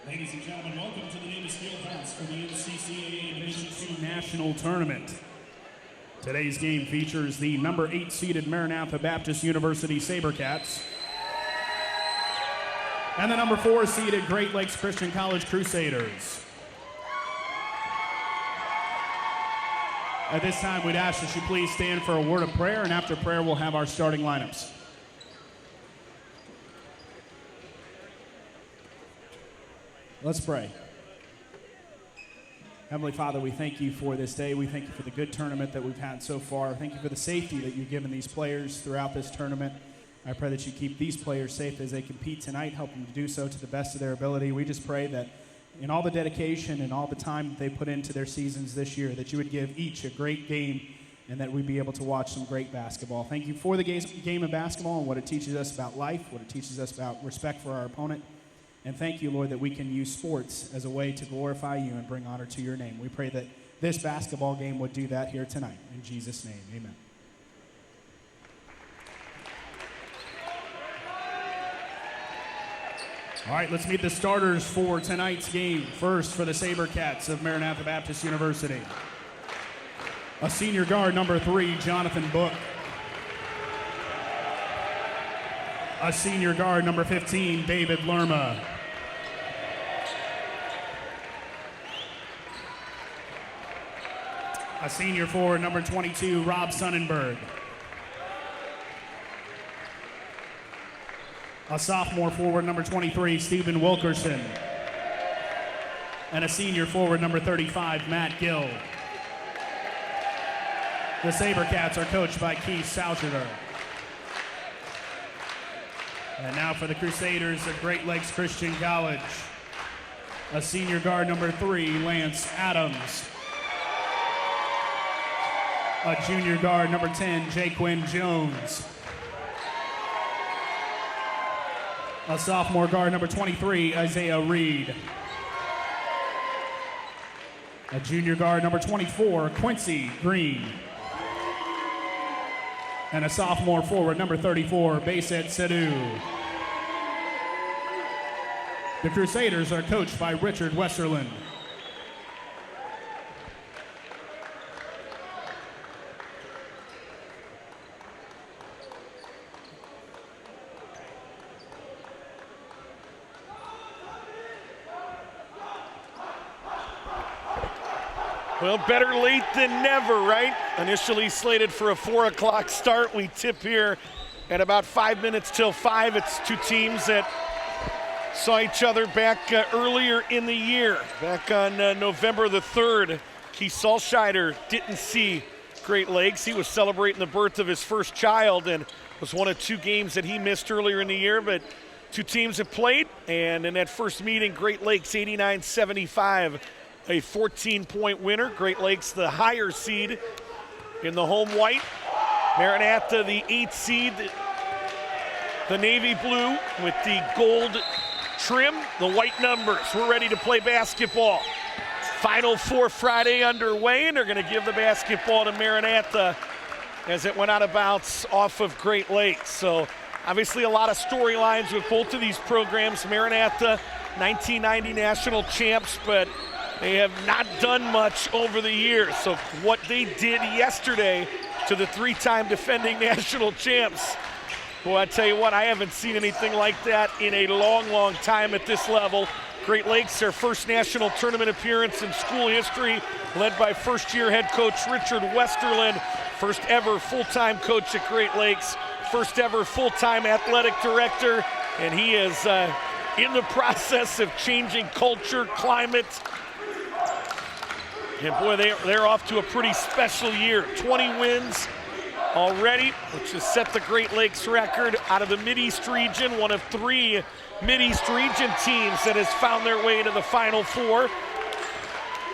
Ladies and gentlemen, welcome to the Davis Fieldhouse for the NCCAA Division II National Tournament. Today's game features the number 8 seeded Maranatha Baptist University SaberCats and the number 4 seeded Great Lakes Christian College Crusaders. At this time, we'd ask that you please stand for a word of prayer, and after prayer, we'll have our starting lineups. Let's pray. Heavenly Father, we thank you for this day. We thank you for the good tournament that we've had so far. Thank you for the safety that you've given these players throughout this tournament. I pray that you keep these players safe as they compete tonight. Help them to do so to the best of their ability. We just pray that in all the dedication and all the time that they put into their seasons this year, that you would give each a great game and that we'd be able to watch some great basketball. Thank you for the game of basketball and what it teaches us about life, what it teaches us about respect for our opponent. And thank you, Lord, that we can use sports as a way to glorify you and bring honor to your name. We pray that this basketball game would do that here tonight. In Jesus' name, amen. All right, let's meet the starters for tonight's game. First, for the SaberCats of Maranatha Baptist University, a senior guard, number 3, Jonathan Book. A senior guard, number 15, David Lerma. A senior forward, number 22, Rob Sonnenberg. A sophomore forward, number 23, Stephen Wilkerson. And a senior forward, number 35, Matt Gill. The SaberCats are coached by Keith Souchiter. And now for the Crusaders of Great Lakes Christian College. A senior guard, number 3, Lance Adams. A junior guard, number 10, Jaquin Jones. A sophomore guard, number 23, Isaiah Reed. A junior guard, number 24, Quincy Green. And a sophomore forward, number 34, Baset Sedou. The Crusaders are coached by Richard Westerland. Well, better late than never, right? Initially slated for a 4 o'clock start. We tip here at about 5 minutes till 5. It's two teams that saw each other back earlier in the year. Back on November the 3rd, Keith Souchiter didn't see Great Lakes. He was celebrating the birth of his first child and was one of 2 games that he missed earlier in the year, but two teams have played, and in that first meeting, Great Lakes 89-75. A 14-point winner. Great Lakes, the higher seed in the home white. Maranatha, the 8th seed, the navy blue with the gold trim, the white numbers. We're ready to play basketball. Final 4 Friday underway, and they're going to give the basketball to Maranatha as it went out of bounds off of Great Lakes. So obviously a lot of storylines with both of these programs. Maranatha, 1990 national champs, but they have not done much over the years. So what they did yesterday to the 3-time defending national champs, well, I tell you what, I haven't seen anything like that in a long, long time at this level. Great Lakes, their first national tournament appearance in school history, led by first-year head coach Richard Westerland, first ever full-time coach at Great Lakes, first ever full-time athletic director, and he is in the process of changing culture, climate. And boy, they're off to a pretty special year. 20 wins already, which has set the Great Lakes record out of the Mid-East region, one of 3 Mid-East region teams that has found their way to the Final 4.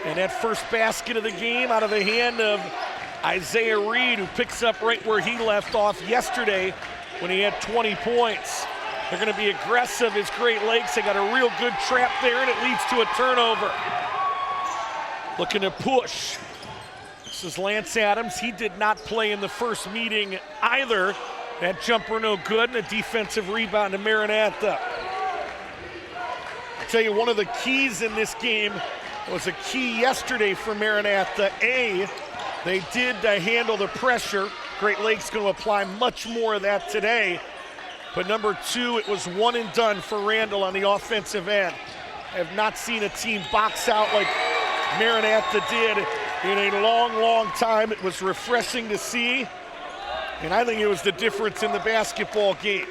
And that first basket of the game out of the hand of Isaiah Reed, who picks up right where he left off yesterday when he had 20 points. They're going to be aggressive as Great Lakes. They got a real good trap there, and it leads to a turnover. Looking to push. This is Lance Adams. He did not play in the first meeting either. That jumper no good, and a defensive rebound to Maranatha. I'll tell you, one of the keys in this game was a key yesterday for Maranatha. They did handle the pressure. Great Lakes going to apply much more of that today. But number two, it was one and done for Randall on the offensive end. I have not seen a team box out like Maranatha did in a long, long time. It was refreshing to see, and I think it was the difference in the basketball game.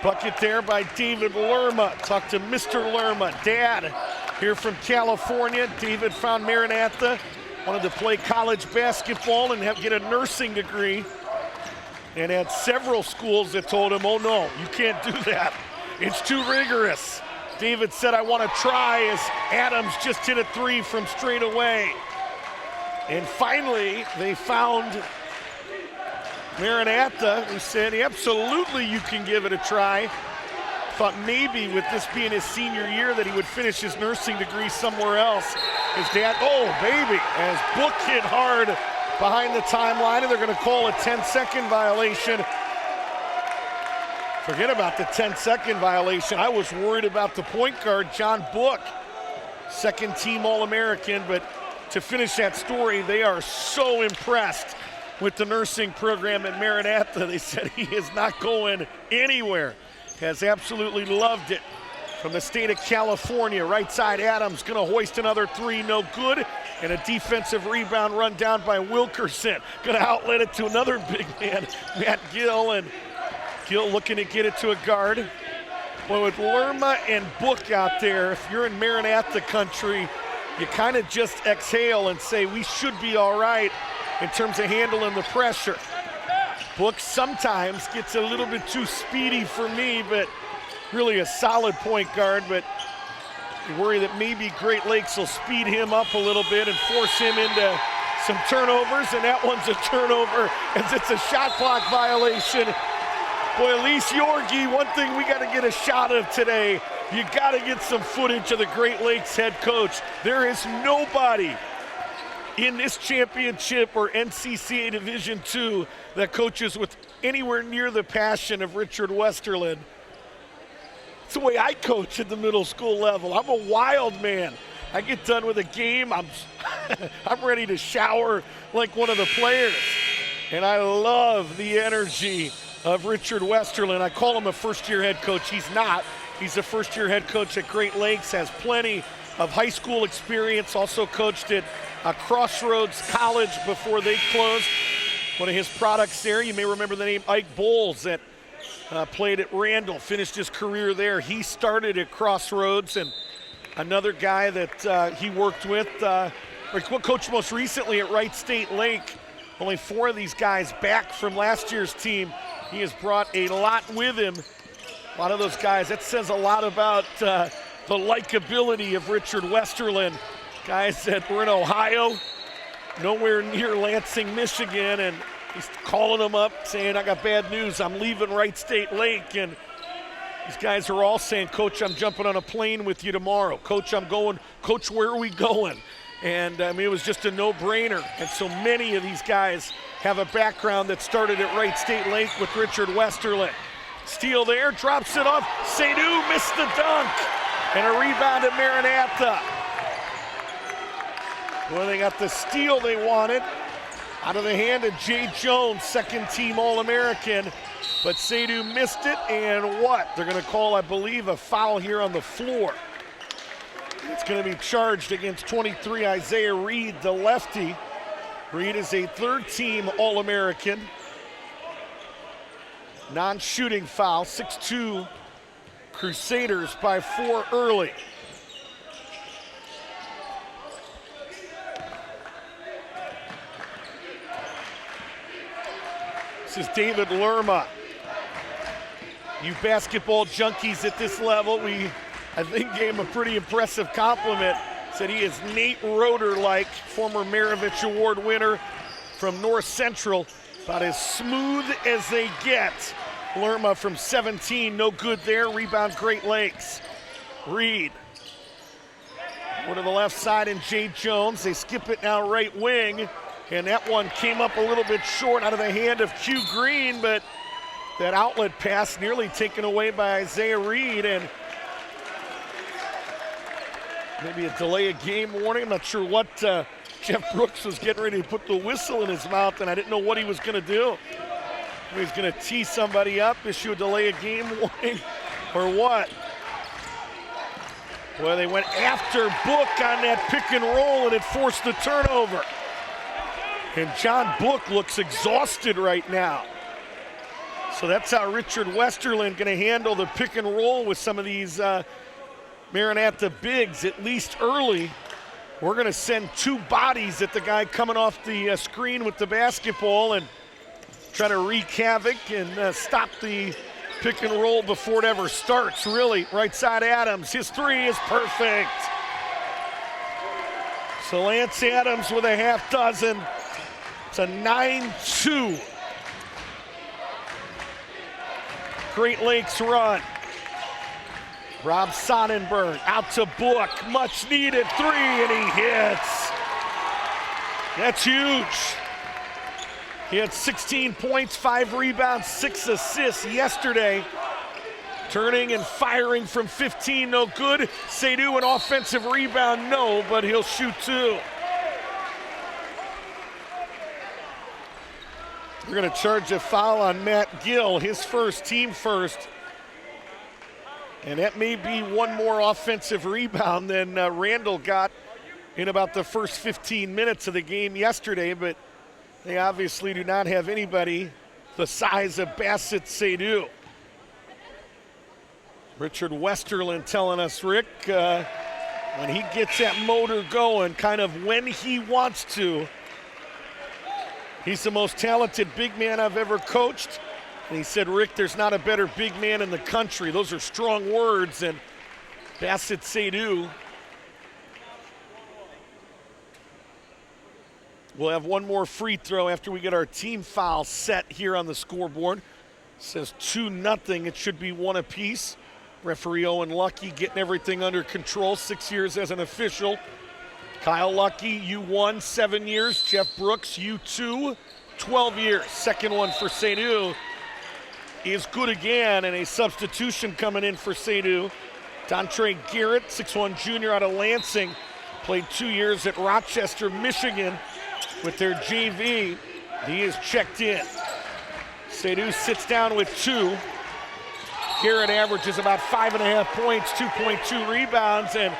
Bucket there by David Lerma. Talk to Mr. Lerma, dad here from California. David found Maranatha, wanted to play college basketball and get a nursing degree, and had several schools that told him, oh no, you can't do that. It's too rigorous. David said, I want to try, as Adams just hit a three from straight away. And finally, they found Maranatha, who said, absolutely you can give it a try. Thought maybe with this being his senior year that he would finish his nursing degree somewhere else. His dad, oh baby, as Book hit hard behind the timeline, and they're going to call a 10-second violation. Forget about the 10-second violation. I was worried about the point guard, John Book, second-team All-American, but to finish that story, they are so impressed with the nursing program at Maranatha. They said he is not going anywhere. Has absolutely loved it. From the state of California, right side Adams gonna hoist another three, no good. And a defensive rebound run down by Wilkerson. Gonna outlet it to another big man, Matt Gill, and Gill looking to get it to a guard. Well, with Lerma and Book out there, if you're in Maranatha country, you kind of just exhale and say, we should be all right in terms of handling the pressure. Book sometimes gets a little bit too speedy for me, but really a solid point guard, but you worry that maybe Great Lakes will speed him up a little bit and force him into some turnovers, and that one's a turnover as it's a shot clock violation. Boy, Elise Yorgi, one thing we got to get a shot of today, you got to get some footage of the Great Lakes head coach. There is nobody in this championship or NCCA Division II that coaches with anywhere near the passion of Richard Westerland. It's the way I coach at the middle school level. I'm a wild man. I get done with a game, I'm ready to shower like one of the players. And I love the energy of Richard Westerland. I call him a first-year head coach. He's not. He's a first-year head coach at Great Lakes, has plenty of high school experience, also coached at Crossroads College before they closed. One of his products there, you may remember the name Ike Bowles, that played at Randall, finished his career there. He started at Crossroads, and another guy that he worked with, coached most recently at Wright State Lake. Only four of these guys back from last year's team. He has brought a lot with him. A lot of those guys, that says a lot about the likability of Richard Westerland. Guys that were in Ohio, nowhere near Lansing, Michigan, and he's calling them up saying, I got bad news, I'm leaving Wright State Lake. And these guys are all saying, Coach, I'm jumping on a plane with you tomorrow. Coach, I'm going. Coach, where are we going? And I mean, it was just a no-brainer. And so many of these guys have a background that started at Wright State Lake with Richard Westerland. Steal there, drops it off. Seydoux missed the dunk. And a rebound at Maranatha. Well, they got the steal they wanted out of the hand of Jay Jones, second-team All-American. But Seydoux missed it, and what? They're going to call, I believe, a foul here on the floor. It's going to be charged against 23, Isaiah Reed, the lefty. Reed is a third-team All-American. Non-shooting foul, 6'2", Crusaders by 4 early. This is David Lerma. You basketball junkies at this level, I think gave him a pretty impressive compliment. Said he is Nate Roeder-like, former Maravich Award winner from North Central. About as smooth as they get. Lerma from 17, no good there. Rebound, Great Lakes. Reed. Over to the left side and Jay Jones. They skip it now right wing. And that one came up a little bit short out of the hand of Q Green, but that outlet pass nearly taken away by Isaiah Reed. And Maybe a delay of game warning. I'm not sure what Jeff Brooks was getting ready to put the whistle in his mouth, and I didn't know what he was going to do. He was going to tee somebody up, issue a delay of game warning, or what? Well, they went after Book on that pick and roll, and it forced the turnover. And John Book looks exhausted right now. So that's how Richard Westerland going to handle the pick and roll with some of these Maranatha bigs, at least early. We're going to send two bodies at the guy coming off the screen with the basketball and try to wreak havoc and stop the pick and roll before it ever starts, really. Right side Adams, his three is perfect. So Lance Adams with a half dozen. It's a 9-2. Great Lakes run. Rob Sonnenberg out to Book, much needed three, and he hits. That's huge. He had 16 points, 5 rebounds, 6 assists yesterday. Turning and firing from 15, no good. Seydoux, an offensive rebound, no, but he'll shoot 2. We're going to charge a foul on Matt Gill, his first, team first. And that may be one more offensive rebound than Randall got in about the first 15 minutes of the game yesterday, but they obviously do not have anybody the size of Bassett Seydoux. Richard Westerland telling us, Rick, when he gets that motor going, kind of when he wants to, he's the most talented big man I've ever coached. And he said, Rick, there's not a better big man in the country. Those are strong words. And Bassett Seydoux will have one more free throw after we get our team foul set here on the scoreboard. It says 2-0. It should be 1 apiece. Referee Owen Lucky getting everything under control. 6 years as an official. Kyle Lucky, U1, 7 years. Jeff Brooks, U2, 12 years. Second one for Seydoux is good again, and a substitution coming in for Seydoux. Dontre Garrett, 6'1 junior out of Lansing, played 2 years at Rochester, Michigan with their JV. He is checked in. Seydoux sits down with 2. Garrett averages about 5.5 points, 2.2 rebounds, and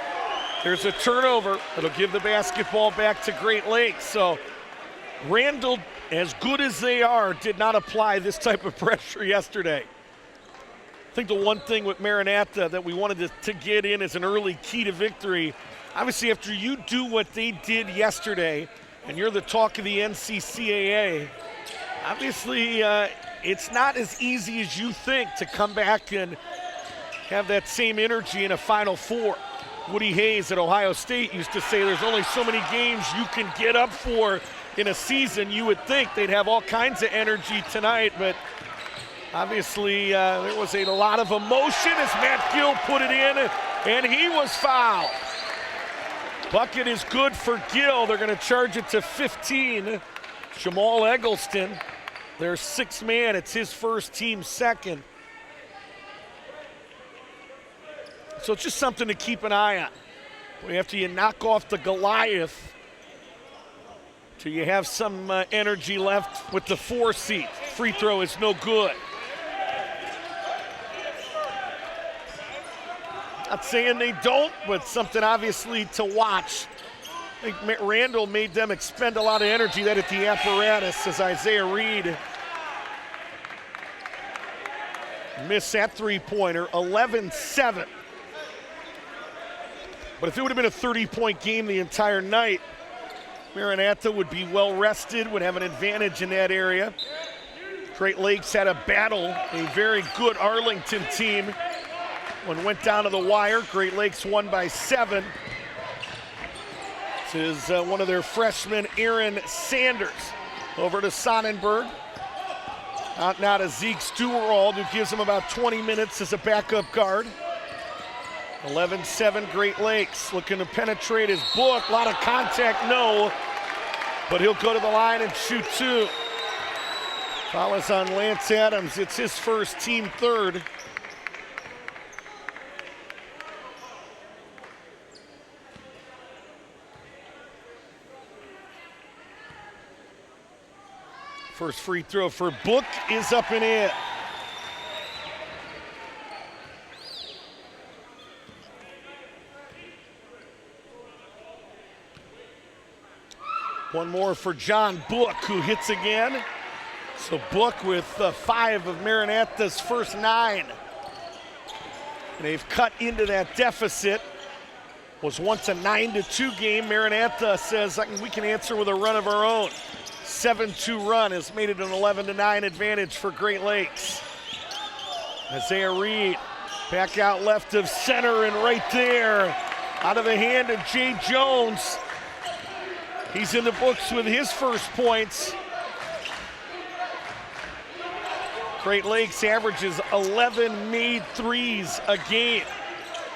there's a turnover. It'll give the basketball back to Great Lakes. So Randall, as good as they are, did not apply this type of pressure yesterday. I think the one thing with Maranatha that we wanted to get in as an early key to victory, obviously after you do what they did yesterday and you're the talk of the NCCAA, obviously it's not as easy as you think to come back and have that same energy in a Final Four. Woody Hayes at Ohio State used to say there's only so many games you can get up for in a season. You would think they'd have all kinds of energy tonight, but obviously there was a lot of emotion as Matt Gill put it in, and he was fouled. Bucket is good for Gill. They're going to charge it to 15. Jamal Eggleston, their sixth man. It's his first, team second. So it's just something to keep an eye on. After you knock off the Goliath, till you have some energy left with the 4 seed. Free throw is no good. Not saying they don't, but something obviously to watch. I think Randall made them expend a lot of energy that at the apparatus as Isaiah Reed missed that three-pointer, 11-7. But if it would have been a 30-point game the entire night, Maranatha would be well rested, would have an advantage in that area. Great Lakes had a battle, a very good Arlington team. One went down to the wire. Great Lakes won by 7. This is one of their freshmen, Aaron Sanders. Over to Sonnenberg. Out now to Zeke Stewart, who gives him about 20 minutes as a backup guard. 11-7 Great Lakes, looking to penetrate his Book. A lot of contact, no, but he'll go to the line and shoot 2. Foul is on Lance Adams. It's his first, team third. First free throw for Book is up and in. One more for John Book, who hits again. So Book with 5 of Maranatha's first 9. And they've cut into that deficit. Was once a 9-2 game. Maranatha says we can answer with a run of our own. 7-2 run has made it an 11-9 advantage for Great Lakes. Isaiah Reed back out left of center, and right there out of the hand of Jay Jones. He's in the books with his first points. Great Lakes averages 11 made threes a game.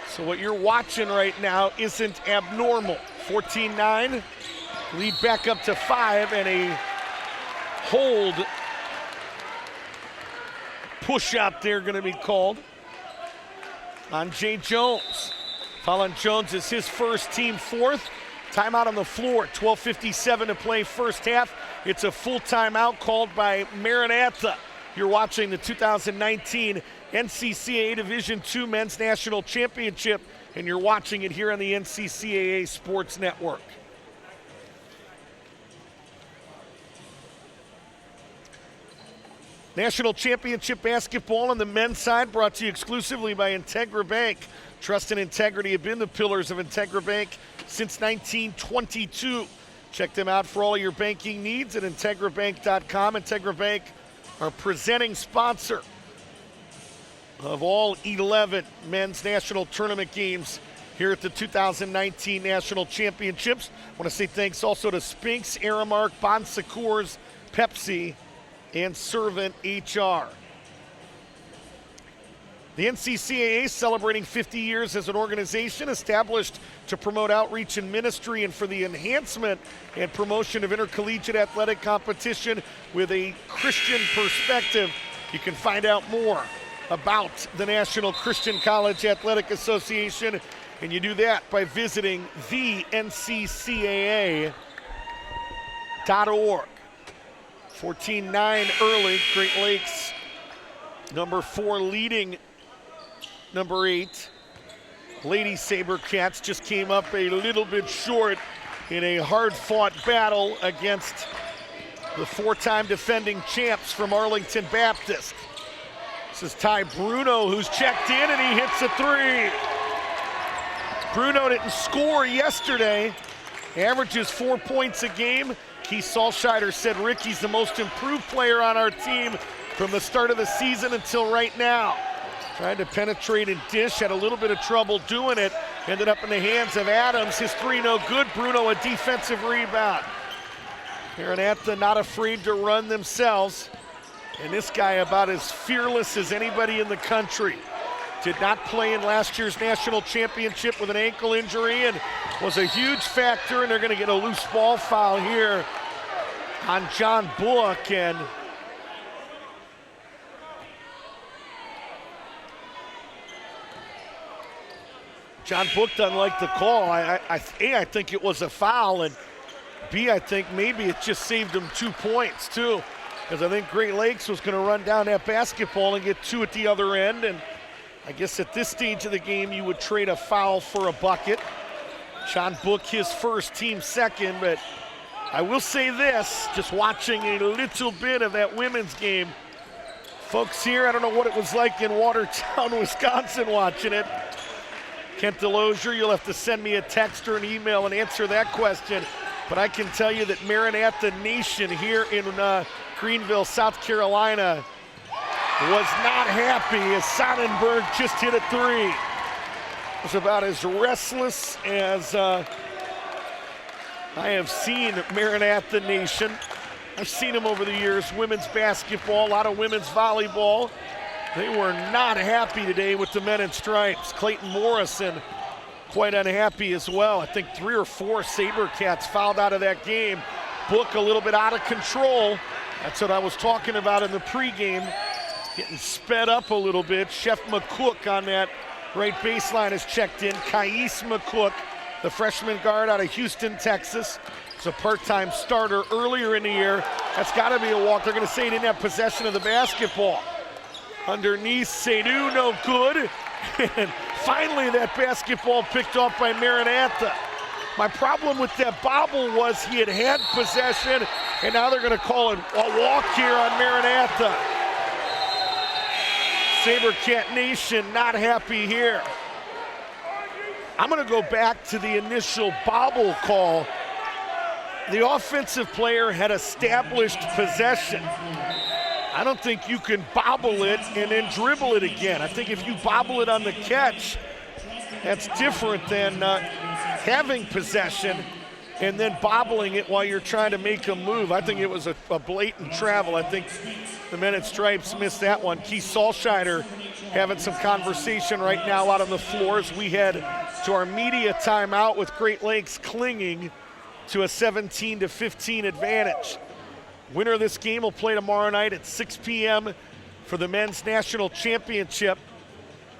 So what you're watching right now isn't abnormal. 14-9, lead back up to 5, and a hold push out there going to be called on Jay Jones. Foul on Jones is his first, team fourth. Timeout on the floor, 12:57 to play first half. It's a full timeout called by Maranatha. You're watching the 2019 NCCAA Division II Men's National Championship, and you're watching it here on the NCCAA Sports Network. National Championship basketball on the men's side brought to you exclusively by Integra Bank. Trust and integrity have been the pillars of Integra Bank since 1922. Check them out for all your banking needs at integrabank.com. Integra Bank, our presenting sponsor of all 11 men's national tournament games here at the 2019 National Championships. I want to say thanks also to Spinks, Aramark, Bon Secours, Pepsi, and Servant HR. The NCCAA is celebrating 50 years as an organization established to promote outreach and ministry and for the enhancement and promotion of intercollegiate athletic competition with a Christian perspective. You can find out more about the National Christian College Athletic Association, and you do that by visiting thenccaa.org. 14-9 early. Great Lakes, number 4, leading number 8. Lady Sabercats just came up a little bit short in a hard-fought battle against the 4-time defending champs from Arlington Baptist. This is Ty Bruno, who's checked in, and he hits a 3. Bruno didn't score yesterday, averages 4 points a game. Keith Salscheider said Ricky's the most improved player on our team from the start of the season until right now. Tried to penetrate and dish, had a little bit of trouble doing it. Ended up in the hands of Adams. His 3 no good. Bruno a defensive rebound. Maranatha not afraid to run themselves. And this guy about as fearless as anybody in the country. Did not play in last year's national championship with an ankle injury and was a huge factor, and they're going to get a loose ball foul here on John Book. And John Book doesn't like the call. I think it was a foul, and B, I think maybe it just saved him 2 points too, because I think Great Lakes was going to run down that basketball and get 2 at the other end. And I guess at this stage of the game, you would trade a foul for a bucket. John Book his first, team second, but I will say this, just watching a little bit of that women's game, folks here, I don't know what it was like in Watertown, Wisconsin watching it. Kent Delosier, you'll have to send me a text or an email and answer that question. But I can tell you that Maranatha Nation here in Greenville, South Carolina, was not happy as Sonnenberg just hit a 3. It was about as restless as I have seen Maranatha Nation. I've seen them over the years, women's basketball, a lot of women's volleyball. They were not happy today with the men in stripes. Clayton Morrison quite unhappy as well. I think 3 or 4 Sabercats fouled out of that game. Book a little bit out of control. That's what I was talking about in the pregame. Getting sped up a little bit. Chef McCook on that right baseline is checked in. Kais McCook, the freshman guard out of Houston, Texas. Is a part-time starter earlier in the year. That's got to be a walk. They're going to say he didn't have possession of the basketball. Underneath, Seydoux, no good. And finally, that basketball picked off by Maranatha. My problem with that bobble was he had possession, and now they're going to call it a walk here on Maranatha. SaberCat Nation not happy here. I'm going to go back to the initial bobble call. The offensive player had established possession. I don't think you can bobble it and then dribble it again. I think if you bobble it on the catch, that's different than having possession and then bobbling it while you're trying to make a move. I think it was a blatant travel. I think the men in stripes missed that one. Keith Solscheider having some conversation right now out on the floor as we head to our media timeout with Great Lakes clinging to a 17-15 advantage. Winner of this game will play tomorrow night at 6 p.m. for the men's national championship.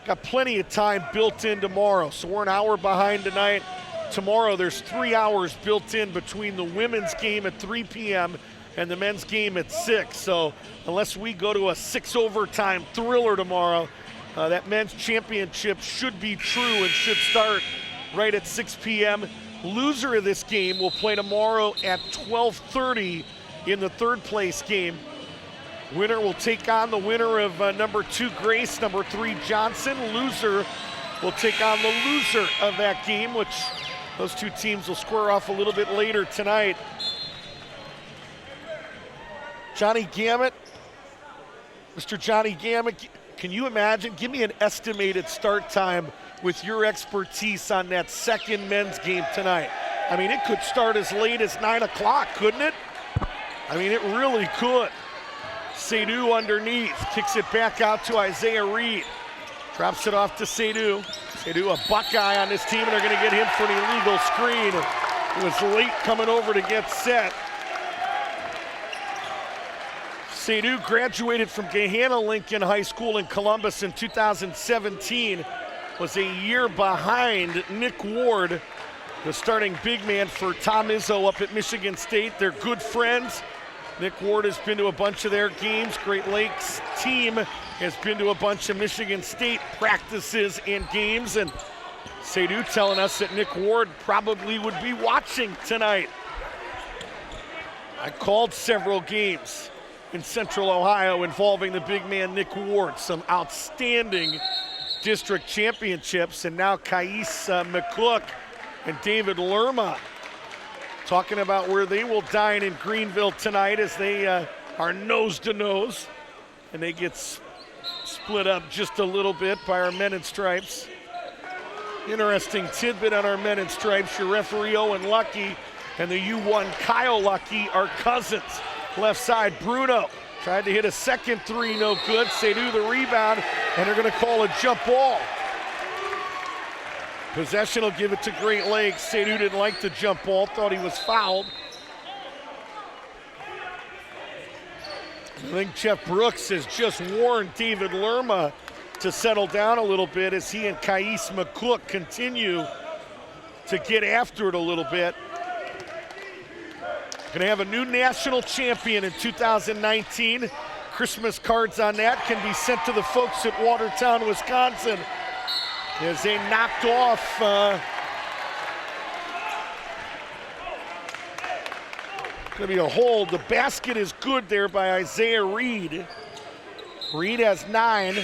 Got plenty of time built in tomorrow, so we're an hour behind tonight. Tomorrow there's 3 hours built in between the women's game at 3 p.m. and the men's game at 6. So unless we go to a 6 overtime thriller tomorrow, that men's championship should be true and should start right at 6 p.m. Loser of this game will play tomorrow at 12:30 in the third place game. Winner will take on the winner of number 2 Grace, number 3 Johnson. Loser will take on the loser of that game, which those two teams will square off a little bit later tonight. Johnny Gamet, Mr. Johnny Gamet, can you imagine? Give me an estimated start time with your expertise on that second men's game tonight. I mean, it could start as late as 9 o'clock, couldn't it? I mean, it really could. Seydoux underneath, kicks it back out to Isaiah Reed. Drops it off to Seydoux. Seydoux, a Buckeye on this team, and they're going to get him for an illegal screen. He was late coming over to get set. Seydoux graduated from Gahanna Lincoln High School in Columbus in 2017. Was a year behind Nick Ward, the starting big man for Tom Izzo up at Michigan State. They're good friends. Nick Ward has been to a bunch of their games. Great Lakes team has been to a bunch of Michigan State practices and games. And Seydoux telling us that Nick Ward probably would be watching tonight. I called several games in Central Ohio involving the big man Nick Ward. Some outstanding district championships, and now Kais McCook and David Lerma talking about where they will dine in Greenville tonight as they are nose to nose, and they get split up just a little bit by our men in stripes. Interesting tidbit on our men in stripes: your referee Owen Lucky and the U1 Kyle Lucky are cousins. Left side, Bruno tried to hit a second three, no good. Seydoux the rebound, and they're going to call a jump ball. Possession will give it to Great Lakes. Seydoux didn't like the jump ball, thought he was fouled. I think Jeff Brooks has just warned David Lerma to settle down a little bit as he and Kais McCook continue to get after it a little bit. Going to have a new national champion in 2019. Christmas cards on that can be sent to the folks at Watertown, Wisconsin, as they knocked off going to be a hold. The basket is good there by Isaiah Reed. Reed has 9.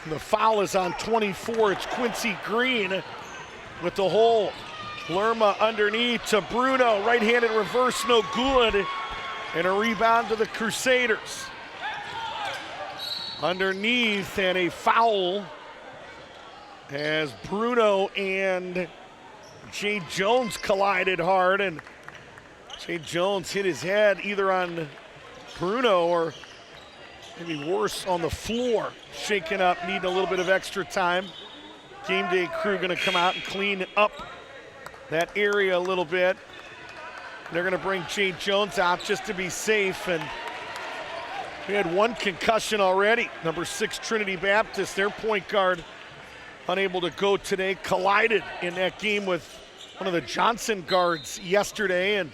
The foul is on 24. It's Quincy Green with the hold. Lerma underneath to Bruno. Right-handed reverse, no good. And a rebound to the Crusaders. Underneath, and a foul as Bruno and Jay Jones collided hard, and Jay Jones hit his head either on Bruno or maybe worse on the floor. Shaken up, needing a little bit of extra time. Game day crew gonna come out and clean up that area a little bit. They're gonna bring Jay Jones out just to be safe, and we had one concussion already. Number 6 Trinity Baptist, their point guard, unable to go today, collided in that game with one of the Johnson guards yesterday, and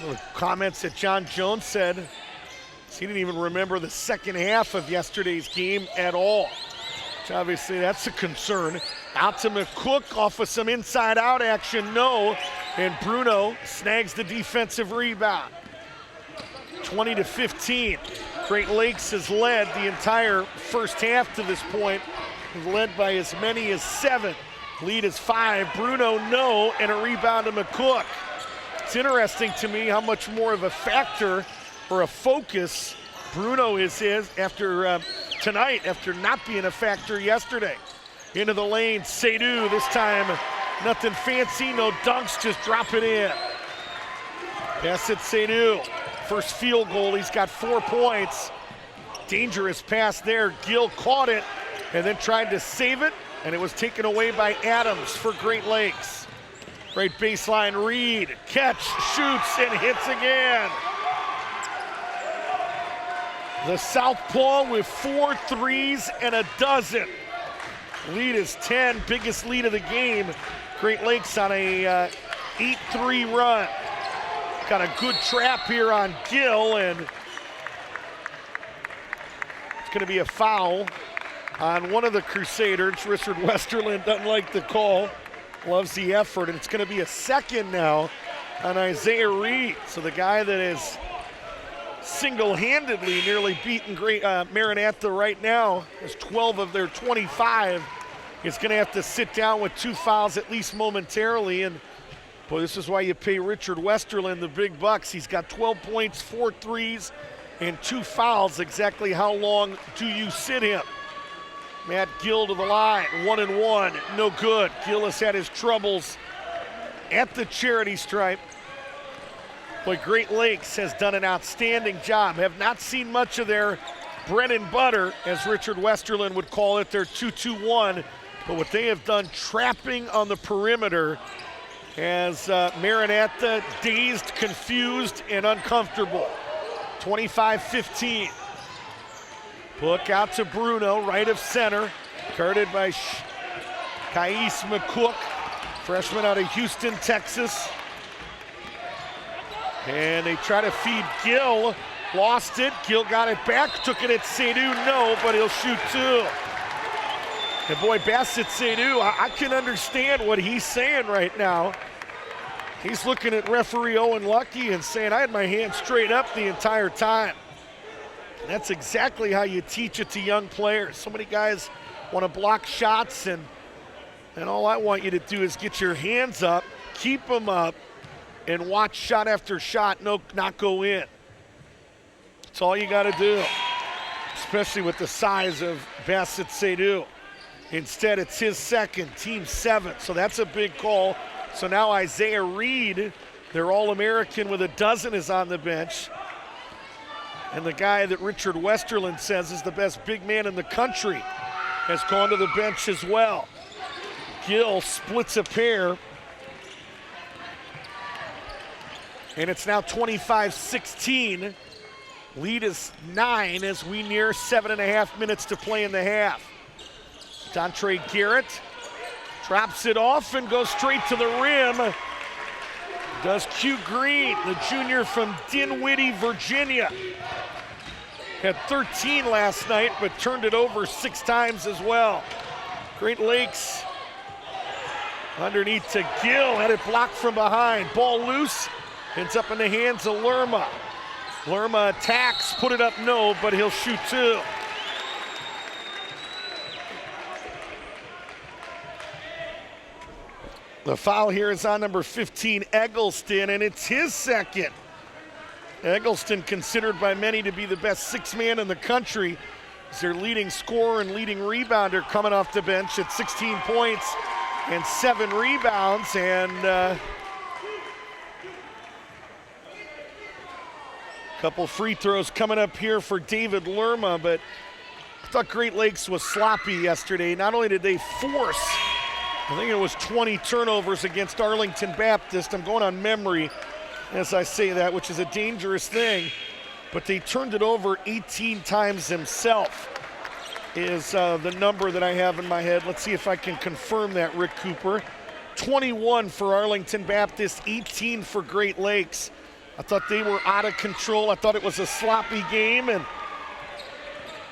The comments that John Jones said, he didn't even remember the second half of yesterday's game at all. Which obviously that's a concern. Out to McCook off of some inside-out action, no. And Bruno snags the defensive rebound. 20-15. Great Lakes has led the entire first half to this point. Led by as many as 7. Lead is 5. Bruno, no, and a rebound to McCook. It's interesting to me how much more of a factor or a focus Bruno is after tonight, after not being a factor yesterday. Into the lane, Seydoux, this time nothing fancy, no dunks, just drop it in. Pass it, Seydoux. First field goal, he's got 4 points. Dangerous pass there, Gill caught it and then tried to save it, and it was taken away by Adams for Great Lakes. Right baseline, Reed, catch, shoots, and hits again. The Southpaw with 4 threes and a dozen. Lead is 10, biggest lead of the game. Great Lakes on a 8-3 run. Got a good trap here on Gill, and it's gonna be a foul on one of the Crusaders. Richard Westerland doesn't like the call, loves the effort, and it's gonna be a second now on Isaiah Reed. So the guy that is single-handedly nearly beaten Maranatha right now, has 12 of their 25, is gonna have to sit down with 2 fouls at least momentarily. And boy, this is why you pay Richard Westerland the big bucks. He's got 12 points, 4 threes, and 2 fouls. Exactly how long do you sit him? Matt Gill to the line, 1-1, no good. Gill has had his troubles at the charity stripe. Boy, Great Lakes has done an outstanding job. Have not seen much of their bread and butter, as Richard Westerland would call it, their 2-2-1. But what they have done trapping on the perimeter has Maranatha dazed, confused, and uncomfortable. 25-15. Book out to Bruno, right of center, guarded by Kais McCook, freshman out of Houston, Texas. And they try to feed Gill, lost it. Gill got it back, took it at Seydoux, no, but he'll shoot 2. And boy, Bassett Seydoux, I can understand what he's saying right now. He's looking at referee Owen Lucky and saying, I had my hand straight up the entire time. And that's exactly how you teach it to young players. So many guys want to block shots, and all I want you to do is get your hands up, keep them up, and watch shot after shot not go in. That's all you got to do, especially with the size of Bassett Seydoux. Instead, it's his second, team 7, so that's a big call. So now Isaiah Reed, their All-American with a dozen, is on the bench. And the guy that Richard Westerland says is the best big man in the country has gone to the bench as well. Gill splits a pair. And it's now 25-16. Lead is 9 as we near 7.5 minutes to play in the half. Dontre Garrett drops it off and goes straight to the rim. Does Q Green, the junior from Dinwiddie, Virginia. Had 13 last night, but turned it over 6 times as well. Great Lakes underneath to Gill, had it blocked from behind. Ball loose, ends up in the hands of Lerma. Lerma attacks, put it up, no, but he'll shoot 2. The foul here is on number 15, Eggleston, and it's his second. Eggleston, considered by many to be the best 6-man in the country, is their leading scorer and leading rebounder, coming off the bench at 16 points and 7 rebounds. And a couple free throws coming up here for David Lerma, but I thought Great Lakes was sloppy yesterday. Not only did they force, I think it was 20 turnovers against Arlington Baptist. I'm going on memory as I say that, which is a dangerous thing, but they turned it over 18 times themselves is the number that I have in my head. Let's see if I can confirm that, Rick Cooper. 21 for Arlington Baptist, 18 for Great Lakes. I thought they were out of control. I thought it was a sloppy game, and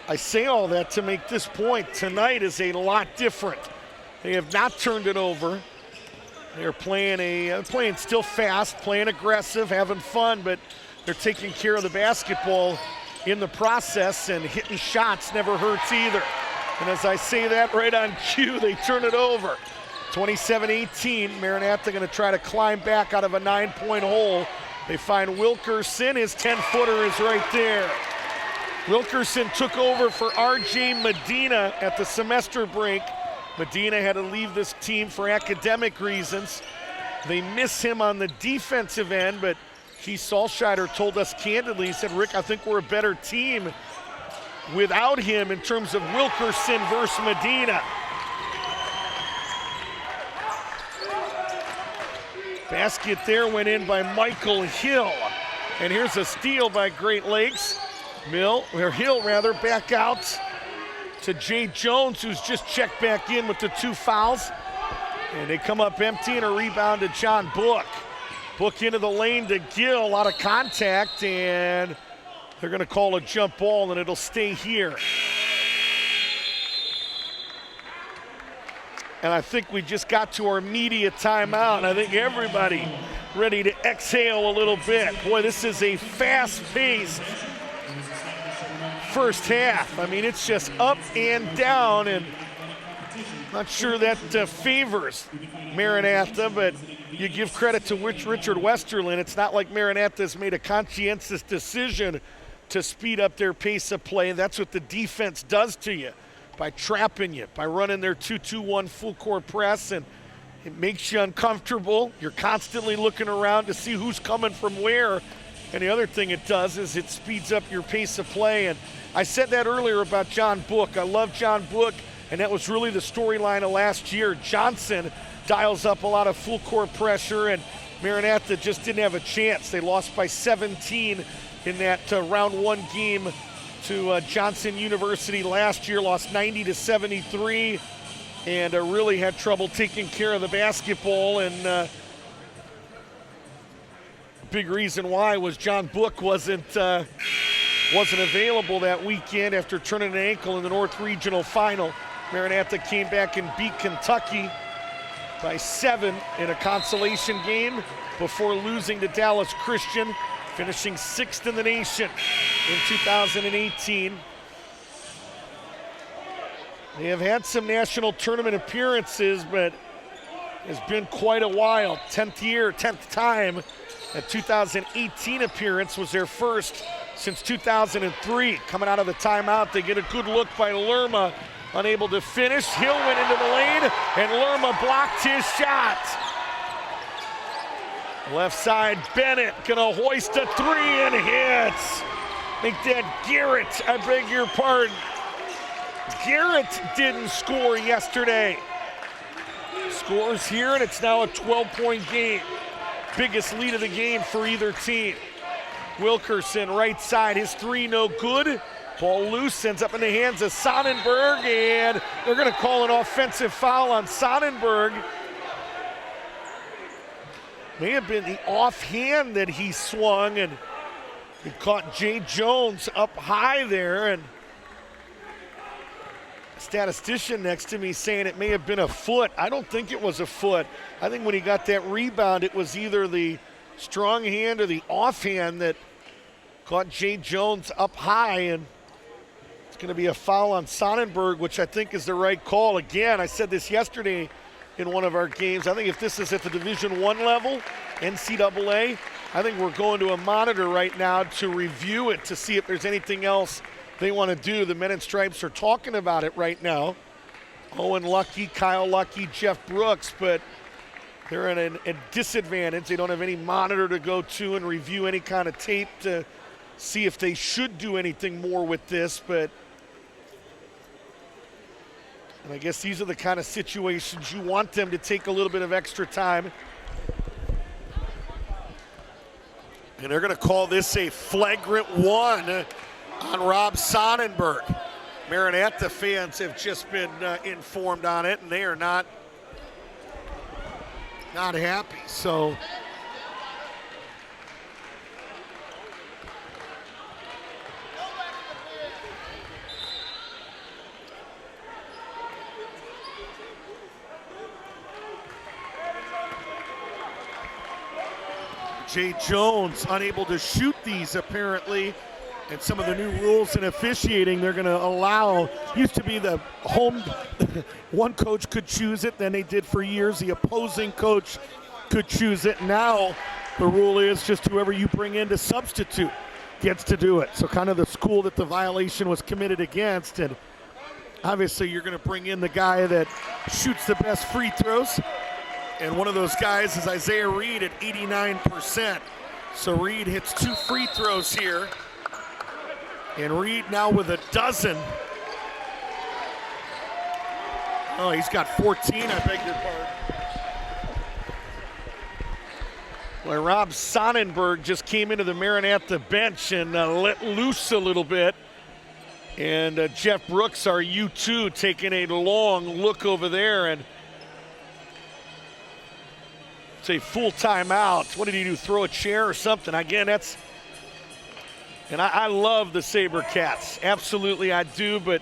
I say all that to make this point. Tonight is a lot different. They have not turned it over. They're playing still fast, playing aggressive, having fun, but they're taking care of the basketball in the process, and hitting shots never hurts either. And as I say that, right on cue, they turn it over. 27-18, Maranatha going to try to climb back out of a 9-point hole. They find Wilkerson, his 10-footer is right there. Wilkerson took over for R.J. Medina at the semester break. Medina had to leave this team for academic reasons. They miss him on the defensive end, but Keith Salscheider told us candidly, he said, Rick, I think we're a better team without him in terms of Wilkerson versus Medina. Basket there went in by Michael Hill. And here's a steal by Great Lakes. Hill back out to Jay Jones, who's just checked back in with the 2 fouls. And they come up empty, and a rebound to John Book. Book into the lane to Gill, a lot of contact, and they're gonna call a jump ball, and it'll stay here. And I think we just got to our media timeout, and I think everybody ready to exhale a little bit. Boy, this is a fast-paced first half. I mean, it's just up and down, and not sure that favors Maranatha, but you give credit to Richard Westerland. It's not like Maranatha's made a conscientious decision to speed up their pace of play. That's what the defense does to you, by trapping you, by running their 2-2-1 full court press, and it makes you uncomfortable. You're constantly looking around to see who's coming from where. And the other thing it does is it speeds up your pace of play. And I said that earlier about John Book. I love John Book, and that was really the storyline of last year. Johnson dials up a lot of full court pressure, and Maranatha just didn't have a chance. They lost by 17 in that round 1 game to Johnson University last year, lost 90-73, and really had trouble taking care of the basketball. And big reason why was John Book wasn't available that weekend after turning an ankle in the North Regional Final. Maranatha came back and beat Kentucky by 7 in a consolation game before losing to Dallas Christian, finishing 6th in the nation in 2018. They have had some national tournament appearances, but it's been quite a while. 10th time. That 2018 appearance was their first since 2003. Coming out of the timeout, they get a good look by Lerma, unable to finish. Hill went into the lane, and Lerma blocked his shot. Left side, Bennett gonna hoist a 3 and hits. Make that Garrett, I beg your pardon. Garrett didn't score yesterday. Scores here, and it's now a 12-point game. Biggest lead of the game for either team. Wilkerson, right side, his 3 no good. Ball loose, ends up in the hands of Sonnenberg, and they're gonna call an offensive foul on Sonnenberg. May have been the offhand that he swung, and he caught Jay Jones up high there, and a statistician next to me saying it may have been a foot. I don't think it was a foot. I think when he got that rebound, it was either the strong hand or the offhand that caught Jay Jones up high, and it's going to be a foul on Sonnenberg, which I think is the right call. Again, I said this yesterday in one of our games. I think if this is at the Division I level, NCAA, I think we're going to a monitor right now to review it to see if there's anything else they want to do. The Men in Stripes are talking about it right now. Owen Lucky, Kyle Lucky, Jeff Brooks, but they're in a disadvantage. They don't have any monitor to go to and review any kind of tape to see if they should do anything more with this, but and I guess these are the kind of situations you want them to take a little bit of extra time. And they're going to call this a flagrant 1 on Rob Sonnenberg. Maranatha fans have just been informed on it, and they are not happy. So Jay Jones unable to shoot these apparently. And some of the new rules in officiating, they're going to allow, used to be the home, one coach could choose it, then they did for years, the opposing coach could choose it. Now the rule is just whoever you bring in to substitute gets to do it. So kind of the school that the violation was committed against, and obviously you're going to bring in the guy that shoots the best free throws, and one of those guys is Isaiah Reed at 89%. So Reed hits 2 free throws here. And Reed now with a dozen. Oh, he's got 14, I beg your pardon. Well, Rob Sonnenberg just came into the Maranatha bench and let loose a little bit. And Jeff Brooks, our U2, taking a long look over there. And it's a full timeout. What did he do, throw a chair or something? Again, that's... And I love the SaberCats, absolutely I do, but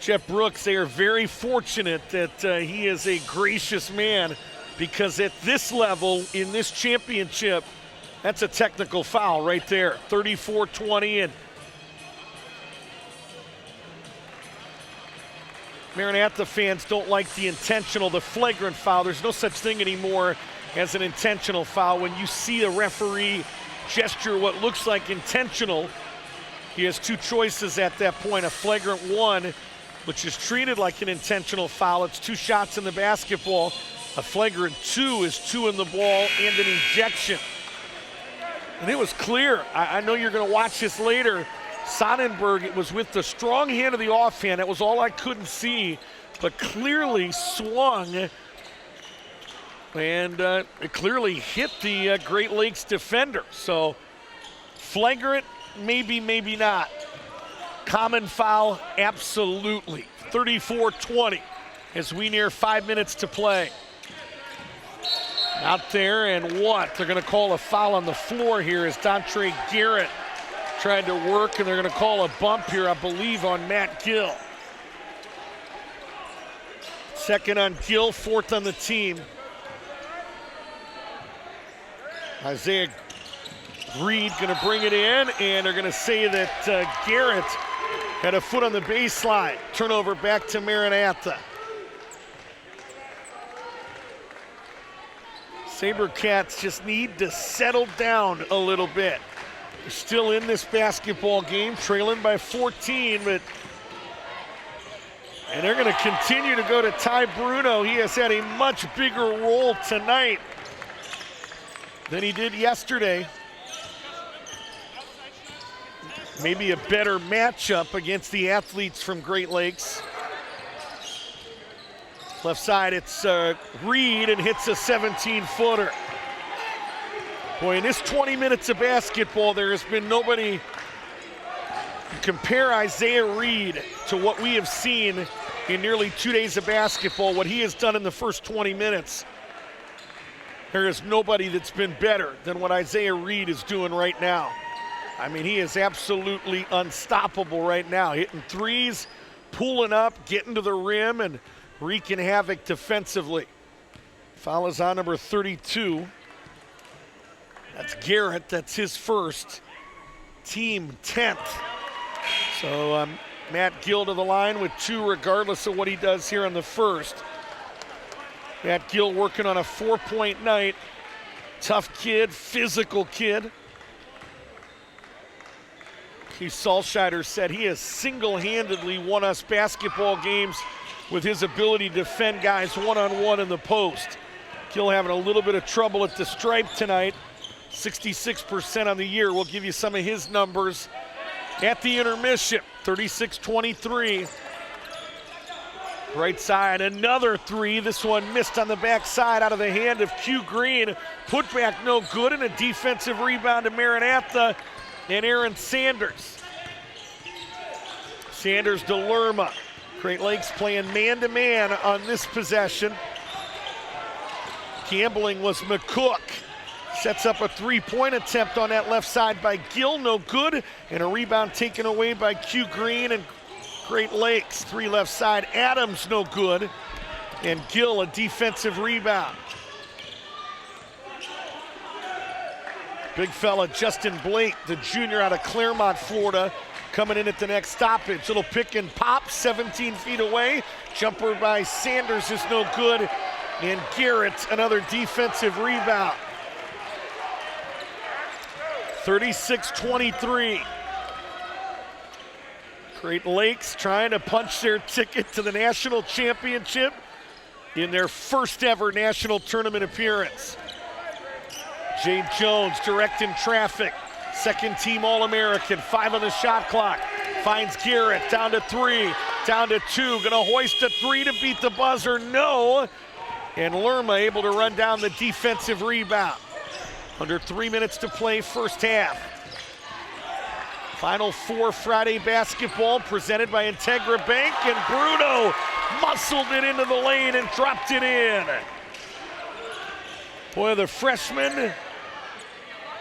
Jeff Brooks, they are very fortunate that he is a gracious man, because at this level, in this championship, that's a technical foul right there, 34-20, and Maranatha fans don't like the flagrant foul. There's no such thing anymore as an intentional foul. When you see a referee gesture what looks like intentional, he has 2 choices at that point. A flagrant 1, which is treated like an intentional foul. It's 2 shots in the basketball. A flagrant 2 is 2 in the ball and an ejection. And it was clear. I know you're going to watch this later. Sonnenberg, it was with the strong hand of the offhand. That was all I couldn't see, but clearly swung. And it clearly hit the Great Lakes defender. So flagrant, maybe, maybe not. Common foul, absolutely. 34-20 as we near 5 minutes to play. Out there, and what? They're going to call a foul on the floor here as Dontre Garrett tried to work, and they're going to call a bump here, I believe, on Matt Gill. Second on Gill, 4th on the team. Isaiah Reed going to bring it in, and they're going to say that Garrett had a foot on the baseline. Turnover back to Maranatha. SaberCats just need to settle down a little bit. They're still in this basketball game, trailing by 14, and they're going to continue to go to Ty Bruno. He has had a much bigger role tonight than he did yesterday. Maybe a better matchup against the athletes from Great Lakes. Left side, it's Reed, and hits a 17-footer. Boy, in this 20 minutes of basketball, there has been nobody. Compare Isaiah Reed to what we have seen in nearly 2 days of basketball, what he has done in the first 20 minutes. There is nobody that's been better than what Isaiah Reed is doing right now. I mean, he is absolutely unstoppable right now. Hitting threes, pulling up, getting to the rim, and wreaking havoc defensively. Foul is on number 32. That's Garrett, that's his first. Team 10th. So Matt Gill to the line with 2 regardless of what he does here on the first. Matt Gill working on a 4-point night. Tough kid, physical kid. Keith Salscheider said he has single-handedly won us basketball games with his ability to defend guys one-on-one in the post. Gill having a little bit of trouble at the stripe tonight. 66% on the year. We'll give you some of his numbers at the intermission. 36-23. Right side, another 3. This one missed on the backside out of the hand of Q Green. Put back no good, and a defensive rebound to Maranatha and Aaron Sanders. Sanders to Lerma. Great Lakes playing man-to-man on this possession. Gambling was McCook. Sets up a 3-point attempt on that left side by Gill, no good. And a rebound taken away by Q Green and Great Lakes. 3 left side, Adams no good. And Gill a defensive rebound. Big fella Justin Blake, the junior out of Claremont, Florida, coming in at the next stoppage. Little pick and pop, 17 feet away. Jumper by Sanders is no good. And Garrett, another defensive rebound. 36-23. Great Lakes trying to punch their ticket to the national championship in their first ever national tournament appearance. Jay Jones directing traffic. Second team All-American, 5 on the shot clock. Finds Garrett, down to 3, down to 2. Gonna hoist a 3 to beat the buzzer, no. And Lerma able to run down the defensive rebound. Under 3 minutes to play, first half. Final Four Friday basketball presented by Integra Bank, and Bruno muscled it into the lane and dropped it in. Boy, the freshman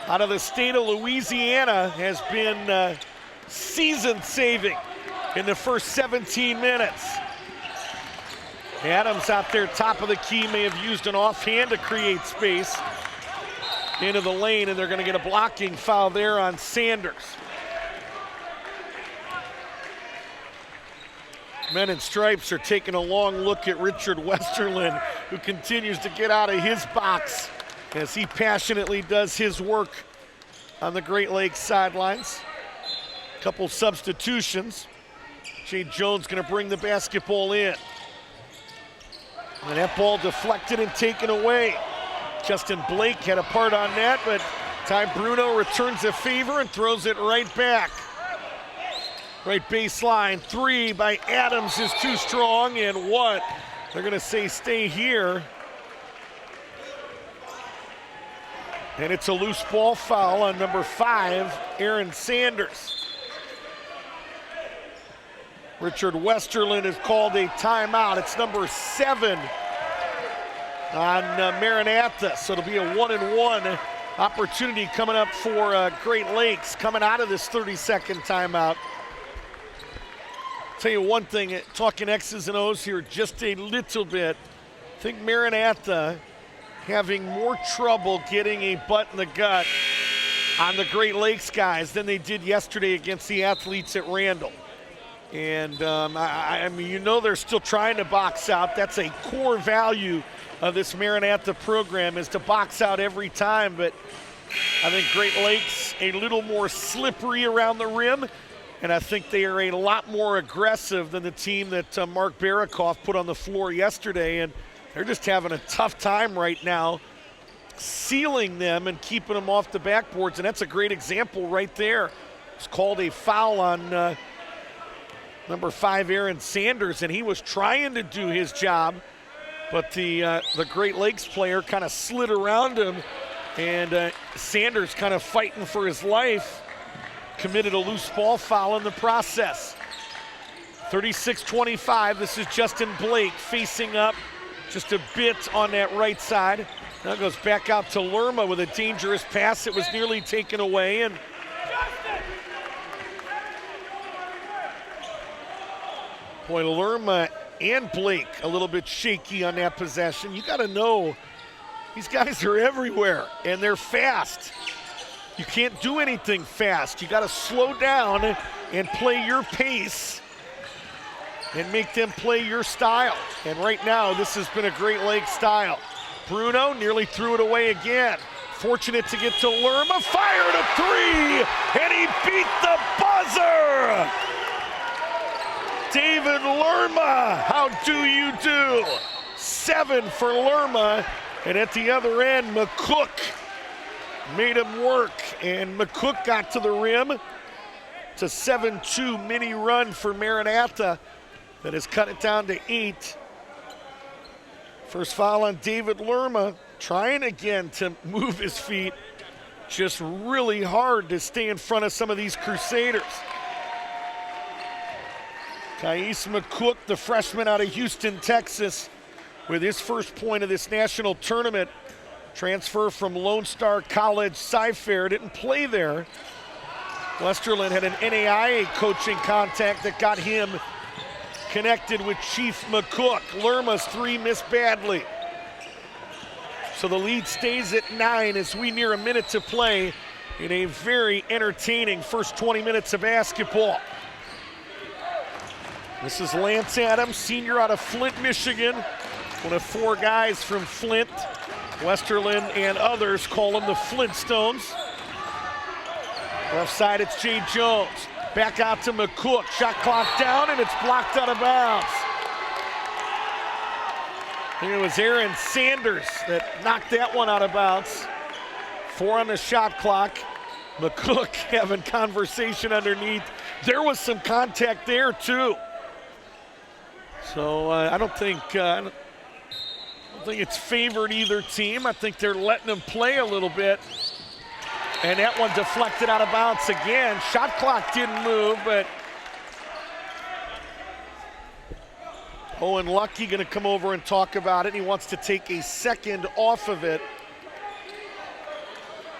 out of the state of Louisiana has been season-saving in the first 17 minutes. Adams out there, top of the key, may have used an offhand to create space into the lane, and they're going to get a blocking foul there on Sanders. Men in stripes are taking a long look at Richard Westerlin, who continues to get out of his box as he passionately does his work on the Great Lakes sidelines. Couple substitutions. Jay Jones going to bring the basketball in. And that ball deflected and taken away. Justin Blake had a part on that, but Ty Bruno returns the favor and throws it right back. Right baseline, 3 by Adams is too strong, and what? They're gonna say stay here. And it's a loose ball foul on number 5, Aaron Sanders. Richard Westerlin has called a timeout. It's number 7 on Maranatha, so it'll be a 1-and-1 opportunity coming up for Great Lakes coming out of this 30-second timeout. Tell you one thing, talking X's and O's here just a little bit. I think Maranatha having more trouble getting a butt in the gut on the Great Lakes guys than they did yesterday against the athletes at Randall. And I mean, you know they're still trying to box out. That's a core value of this Maranatha program, is to box out every time. But I think Great Lakes a little more slippery around the rim. And I think they are a lot more aggressive than the team that Mark Barakoff put on the floor yesterday. And they're just having a tough time right now sealing them and keeping them off the backboards. And that's a great example right there. It's called a foul on number 5, Aaron Sanders, and he was trying to do his job, but the Great Lakes player kind of slid around him, and Sanders kind of fighting for his life, committed a loose ball foul in the process. 36-25, this is Justin Blake facing up just a bit on that right side. Now goes back out to Lerma with a dangerous pass. It was nearly taken away, and boy, Lerma and Blake a little bit shaky on that possession. You got to know these guys are everywhere, and they're fast. You can't do anything fast. You got to slow down and play your pace and make them play your style. And right now, this has been a Great Lakes style. Bruno nearly threw it away again. Fortunate to get to Lerma, fired a 3, and he beat the buzzer! David Lerma, how do you do? 7 for Lerma, and at the other end, McCook made him work, and McCook got to the rim. It's a 7-2 mini run for Maranatha that has cut it down to 8. First foul on David Lerma, trying again to move his feet. Just really hard to stay in front of some of these Crusaders. Kais McCook, the freshman out of Houston, Texas, with his first point of this national tournament. Transfer from Lone Star College, Cy-Fair, didn't play there. Westerlin had an NAIA coaching contact that got him connected with Chief McCook. Lerma's 3 missed badly. So the lead stays at 9 as we near a minute to play in a very entertaining first 20 minutes of basketball. This is Lance Adams, senior out of Flint, Michigan. One of 4 guys from Flint. Westerland and others call him the Flintstones. Left side, it's Jay Jones. Back out to McCook. Shot clock down, and it's blocked out of bounds. I think it was Aaron Sanders that knocked that one out of bounds. 4 on the shot clock. McCook having conversation underneath. There was some contact there, too. So I don't think it's favored either team. I think they're letting them play a little bit. And that one deflected out of bounds again. Shot clock didn't move, but Owen Lucky going to come over and talk about it. He wants to take a second off of it.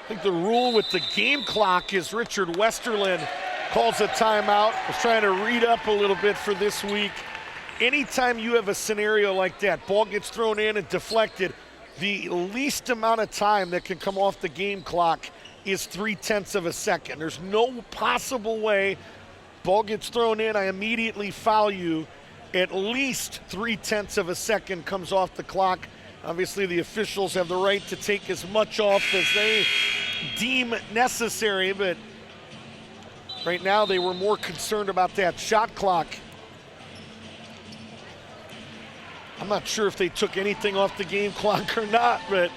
I think the rule with the game clock is Richard Westerland calls a timeout. I was trying to read up a little bit for this week. Anytime you have a scenario like that, ball gets thrown in and deflected, the least amount of time that can come off the game clock is 0.3 of a second. There's no possible way ball gets thrown in, I immediately foul you. At least 0.3 of a second comes off the clock. Obviously, the officials have the right to take as much off as they deem necessary, but right now they were more concerned about that shot clock. I'm not sure if they took anything off the game clock or not, but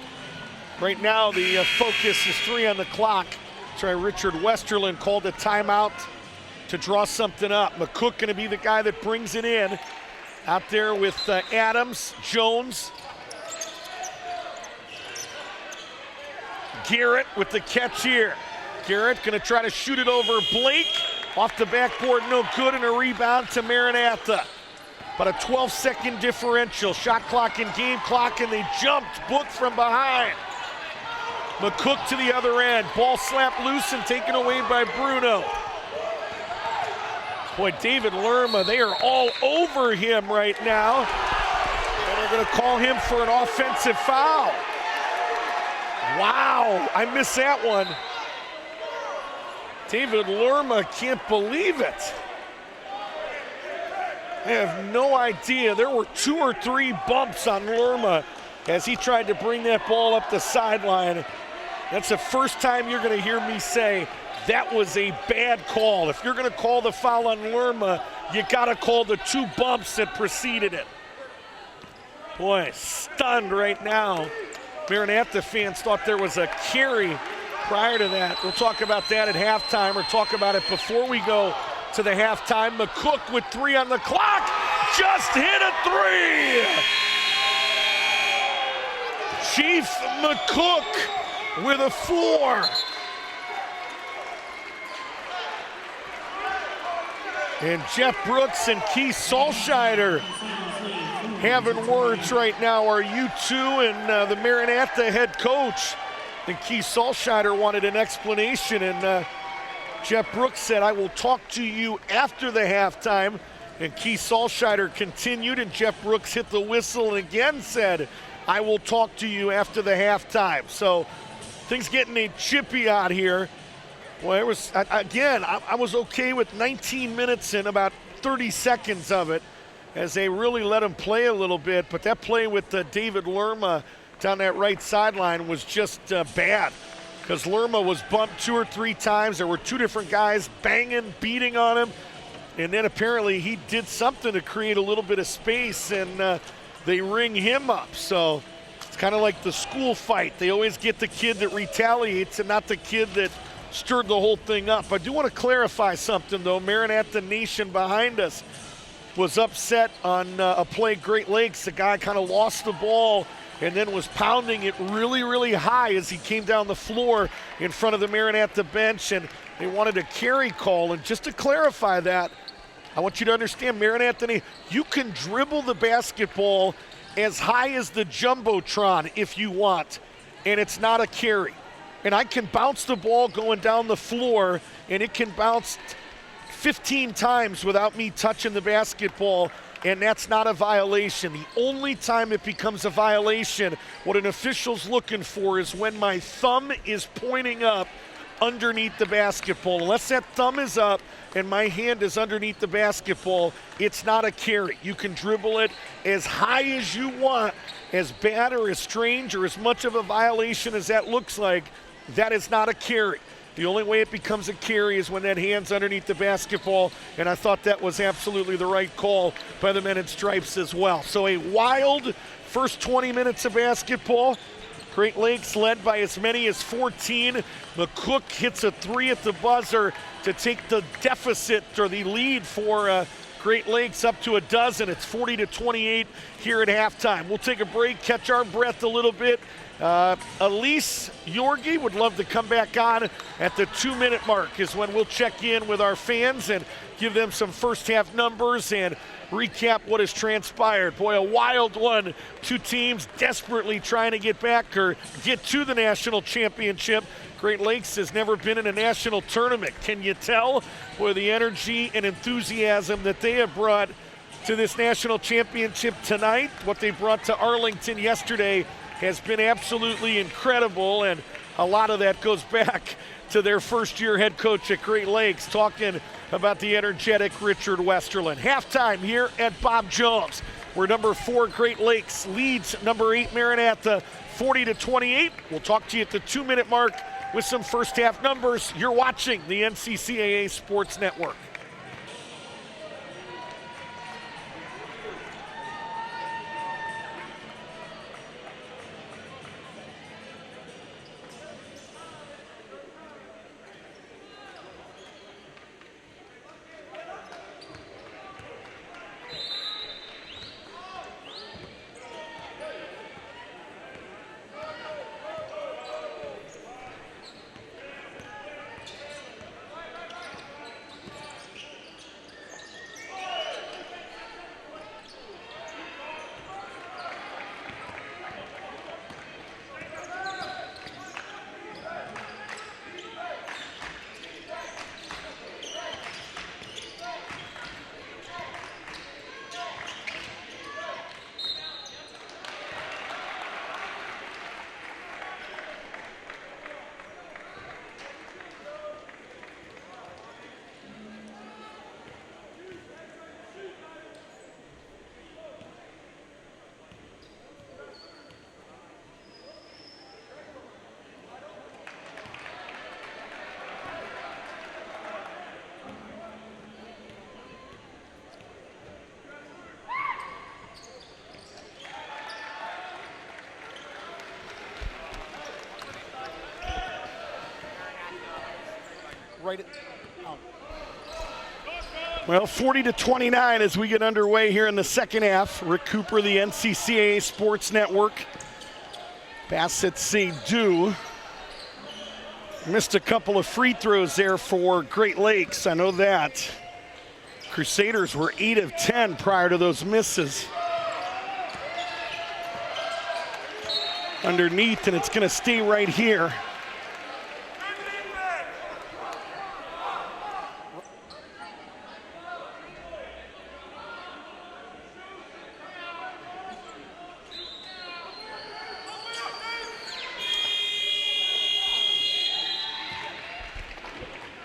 right now the focus is 3 on the clock. That's why Richard Westerland called a timeout to draw something up. McCook going to be the guy that brings it in. Out there with Adams, Jones. Garrett with the catch here. Garrett going to try to shoot it over Blake. Off the backboard, no good, and a rebound to Maranatha. But a 12-second differential. Shot clock and game clock, and they jumped, booked from behind. McCook to the other end. Ball slapped loose and taken away by Bruno. Boy, David Lerma, they are all over him right now. And they're going to call him for an offensive foul. Wow, I missed that one. David Lerma can't believe it. I have no idea. There were 2 or 3 bumps on Lerma as he tried to bring that ball up the sideline. That's the first time you're going to hear me say that was a bad call. If you're going to call the foul on Lerma, you got to call the 2 bumps that preceded it. Boy, stunned right now. Maranatha fans thought there was a carry prior to that. We'll talk about that at halftime, or talk about it before we go to the halftime. McCook with 3 on the clock, just hit a 3. Chief McCook with a 4. And Jeff Brooks and Keith Solscheider having words right now. Are you two? And the Maranatha head coach, and Keith Solscheider, wanted an explanation. And Jeff Brooks said, I will talk to you after the halftime. And Keith Solscheider continued, and Jeff Brooks hit the whistle and again said, I will talk to you after the halftime. So things getting a chippy out here. Well, it was, again, I was okay with 19 minutes and about 30 seconds of it as they really let him play a little bit. But that play with David Lerma down that right sideline was just bad, because Lerma was bumped 2 or 3 times. There were 2 different guys banging, beating on him. And then apparently he did something to create a little bit of space, and they ring him up. So it's kind of like the school fight. They always get the kid that retaliates and not the kid that stirred the whole thing up. I do want to clarify something, though. Maranatha Nation behind us was upset on a play Great Lakes. The guy kind of lost the ball and then was pounding it really, really high as he came down the floor in front of the Maranatha bench, and they wanted a carry call. And just to clarify that, I want you to understand, Maranatha, you can dribble the basketball as high as the Jumbotron if you want, and it's not a carry. And I can bounce the ball going down the floor, and it can bounce 15 times without me touching the basketball, and that's not a violation. The only time it becomes a violation, what an official's looking for, is when my thumb is pointing up underneath the basketball. Unless that thumb is up and my hand is underneath the basketball, it's not a carry. You can dribble it as high as you want, as bad or as strange or as much of a violation as that looks like. That is not a carry. The only way it becomes a carry is when that hand's underneath the basketball, and I thought that was absolutely the right call by the men in stripes as well. So a wild first 20 minutes of basketball. Great Lakes led by as many as 14. McCook hits a three at the buzzer to take the deficit or the lead for Great Lakes up to a dozen. It's 40-28 here at halftime. We'll take a break, catch our breath a little bit. Elise Yorgi would love to come back on at the 2-minute mark is when we'll check in with our fans and give them some first half numbers and recap what has transpired. Boy, a wild one. Two teams desperately trying to get back or get to the national championship. Great Lakes has never been in a national tournament. Can you tell? Boy, the energy and enthusiasm that they have brought to this national championship tonight, what they brought to Arlington yesterday, has been absolutely incredible, and a lot of that goes back to their first-year head coach at Great Lakes, talking about the energetic Richard Westerland. Halftime here at Bob Jones, where number 4 Great Lakes leads number 8 Maranatha 40-28. We'll talk to you at the 2-minute mark with some first-half numbers. You're watching the NCCAA Sports Network. Right. Well, 40-29 as we get underway here in the second half. Rick Cooper, the NCCAA Sports Network. Bassett Seydoux missed a couple of free throws there for Great Lakes. I know that. Crusaders were 8 of 10 prior to those misses. Underneath, and it's going to stay right here.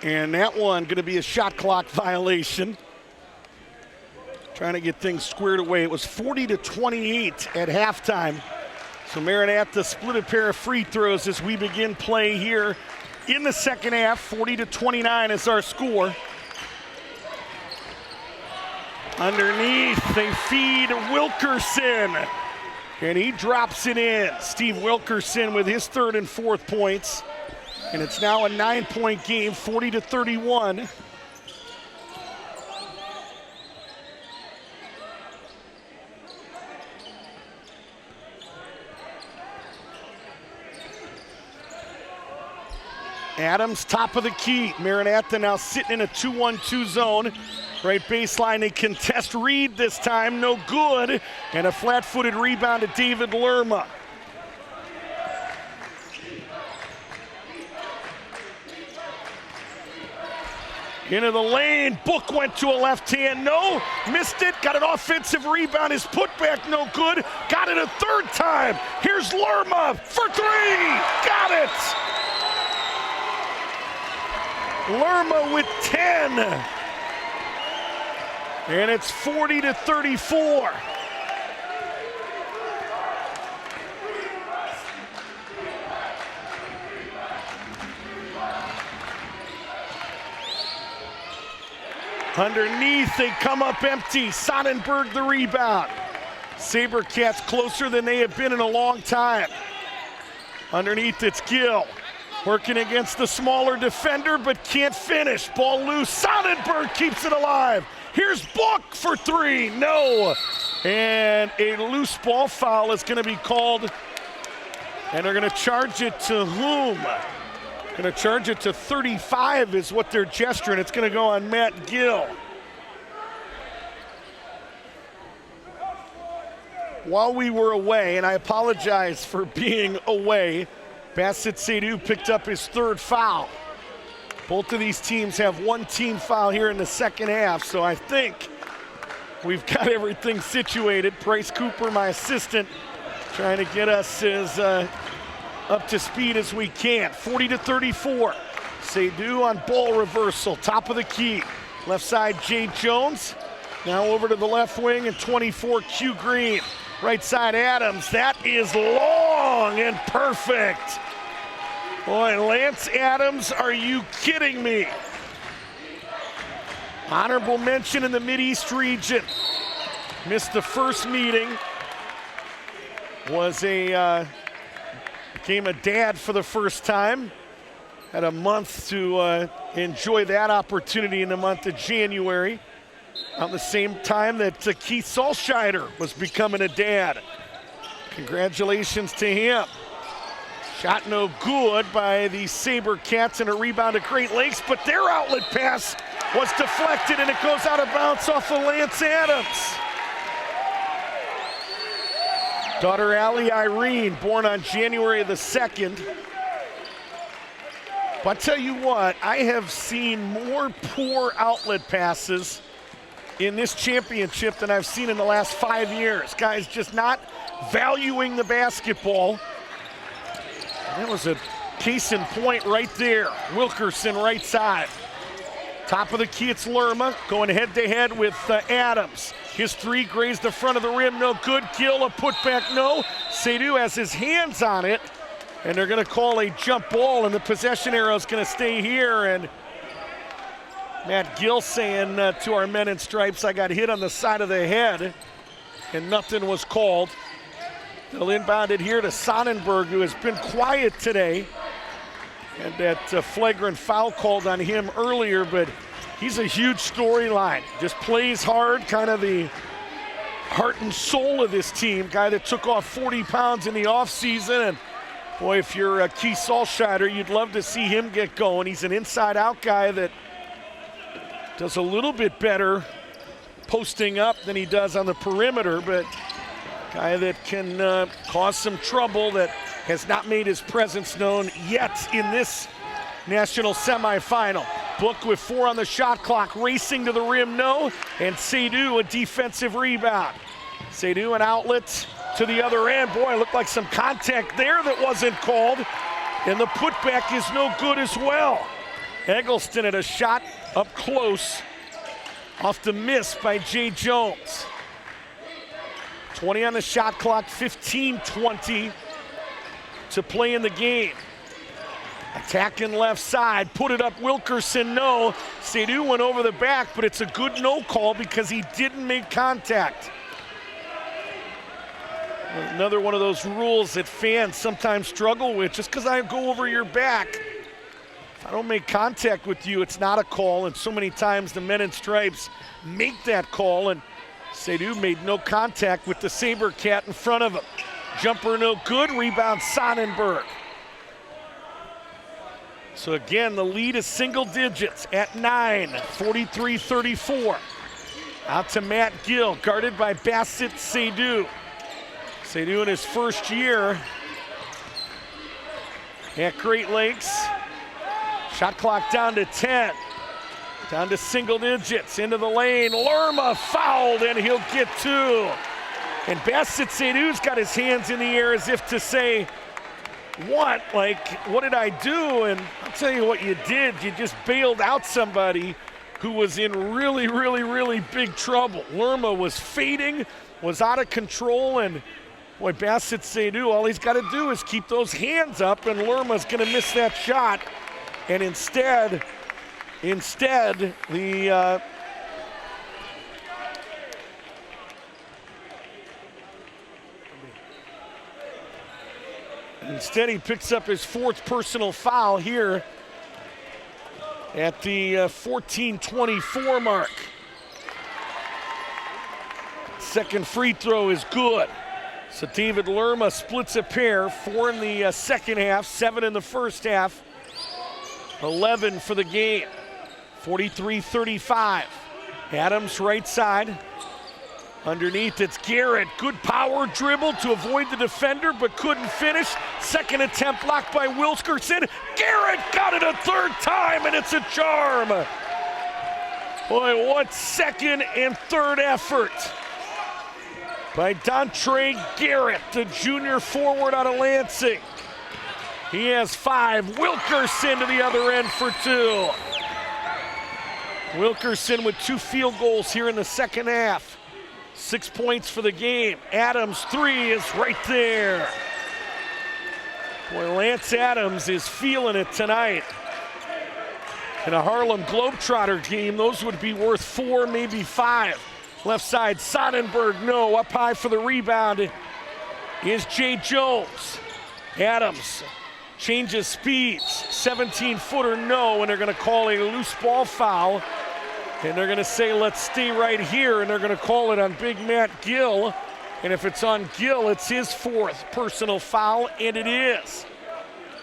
And that one going to be a shot clock violation. Trying to get things squared away. It was 40-28 at halftime. So Maranatha split a pair of free throws as we begin play here in the second half. 40-29 is our score. Underneath, they feed Wilkerson. And he drops it in. Steve Wilkerson with his third and fourth points. And it's now a 9-point game, 40-31. Adams, top of the key. Maranatha now sitting in a 2-1-2 zone. Right baseline, they contest Reed this time, no good. And a flat-footed rebound to David Lerma. Into the lane, Book went to a left hand, no, missed it, got an offensive rebound, his putback no good, got it a third time. Here's Lerma for three, got it. Lerma with 10. And it's 40-34. Underneath, they come up empty. Sonnenberg the rebound. SaberCats closer than they have been in a long time. Underneath, it's Gill. Working against the smaller defender, but can't finish. Ball loose. Sonnenberg keeps it alive. Here's Book for three. No. And a loose ball foul is going to be called. And they're going to charge it to whom? Going to charge it to 35 is what they're gesturing. It's going to go on Matt Gill. While we were away, and I apologize for being away, Bassett Seydoux picked up his third foul. Both of these teams have one team foul here in the second half, so I think we've got everything situated. Bryce Cooper, my assistant, trying to get us as up to speed as we can. 40-34. Seydoux on ball reversal, top of the key. Left side, Jay Jones. Now over to the left wing and 24, Q Green. Right side, Adams. That is long and perfect. Boy, Lance Adams, are you kidding me? Honorable mention in the Mideast region. Missed the first meeting. Became a dad for the first time. Had a month to enjoy that opportunity in the month of January. At the same time that Keith Solscheider was becoming a dad. Congratulations to him. Shot no good by the SaberCats and a rebound to Great Lakes, but their outlet pass was deflected and it goes out of bounds off of Lance Adams. Daughter Allie Irene, born on January the 2nd. But I tell you what, I have seen more poor outlet passes in this championship than I've seen in the last 5 years. Guys just not valuing the basketball. That was a case in point right there. Wilkerson right side. Top of the key, it's Lerma going head to head with Adams. His three grazed the front of the rim, no good. Gill, a putback, no. Seydoux has his hands on it, and they're gonna call a jump ball, and the possession arrow is gonna stay here. And Matt Gill saying to our men in stripes, I got hit on the side of the head, and nothing was called. They'll inbound it here to Sonnenberg, who has been quiet today. And that flagrant foul called on him earlier, but he's a huge storyline. Just plays hard, kind of the heart and soul of this team. Guy that took off 40 pounds in the offseason. And boy, if you're Keith Solscheider, you'd love to see him get going. He's an inside-out guy that does a little bit better posting up than he does on the perimeter, but guy that can cause some trouble, that has not made his presence known yet in this national semifinal. Book with 4 on the shot clock, racing to the rim, no, and Seydoux a defensive rebound. Seydoux an outlet to the other end. Boy, it looked like some contact there that wasn't called, and the putback is no good as well. Eggleston had a shot up close, off the miss by Jay Jones. 20 on the shot clock, 15-20 to play in the game. Attacking left side, put it up Wilkerson, no. Seydoux went over the back, but it's a good no call because he didn't make contact. Another one of those rules that fans sometimes struggle with. Just because I go over your back, if I don't make contact with you, it's not a call. And so many times the men in stripes make that call, and Seydoux made no contact with the SaberCat in front of him. Jumper no good, rebound Sonnenberg. So again, the lead is single digits at 9, 43-34. Out to Matt Gill, guarded by Bassett Seydoux. Seydoux in his first year at Great Lakes. Shot clock down to 10. Down to single digits, into the lane. Lerma fouled, and he'll get 2. And Bassett Seydoux's got his hands in the air as if to say, what? Like, what did I do? And tell you what you did. You just bailed out somebody who was in really, really, really big trouble. Lerma was fading, was out of control, and boy, Bassett Seydoux, all he's got to do is keep those hands up, and Lerma's going to miss that shot. And instead, he picks up his 4th personal foul here at the 14:24 mark. Second free throw is good. So David Lerma splits a pair, 4 in the second half, 7 in the first half, 11 for the game. 43-35. Adams right side. Underneath, it's Garrett. Good power dribble to avoid the defender, but couldn't finish. Second attempt blocked by Wilkerson. Garrett got it a 3rd time, and it's a charm. Boy, what second and third effort by Dontre Garrett, the junior forward out of Lansing. He has 5. Wilkerson to the other end for 2. Wilkerson with 2 field goals here in the second half. 6 points for the game. Adams' 3 is right there. Boy, Lance Adams is feeling it tonight. In a Harlem Globetrotter game, those would be worth 4, maybe 5. Left side, Sonnenberg, no. Up high for the rebound is Jay Jones. Adams changes speeds. 17-footer, no, and they're going to call a loose ball foul. And they're going to say, let's stay right here, and they're going to call it on Big Matt Gill. And if it's on Gill, it's his 4th personal foul, and it is.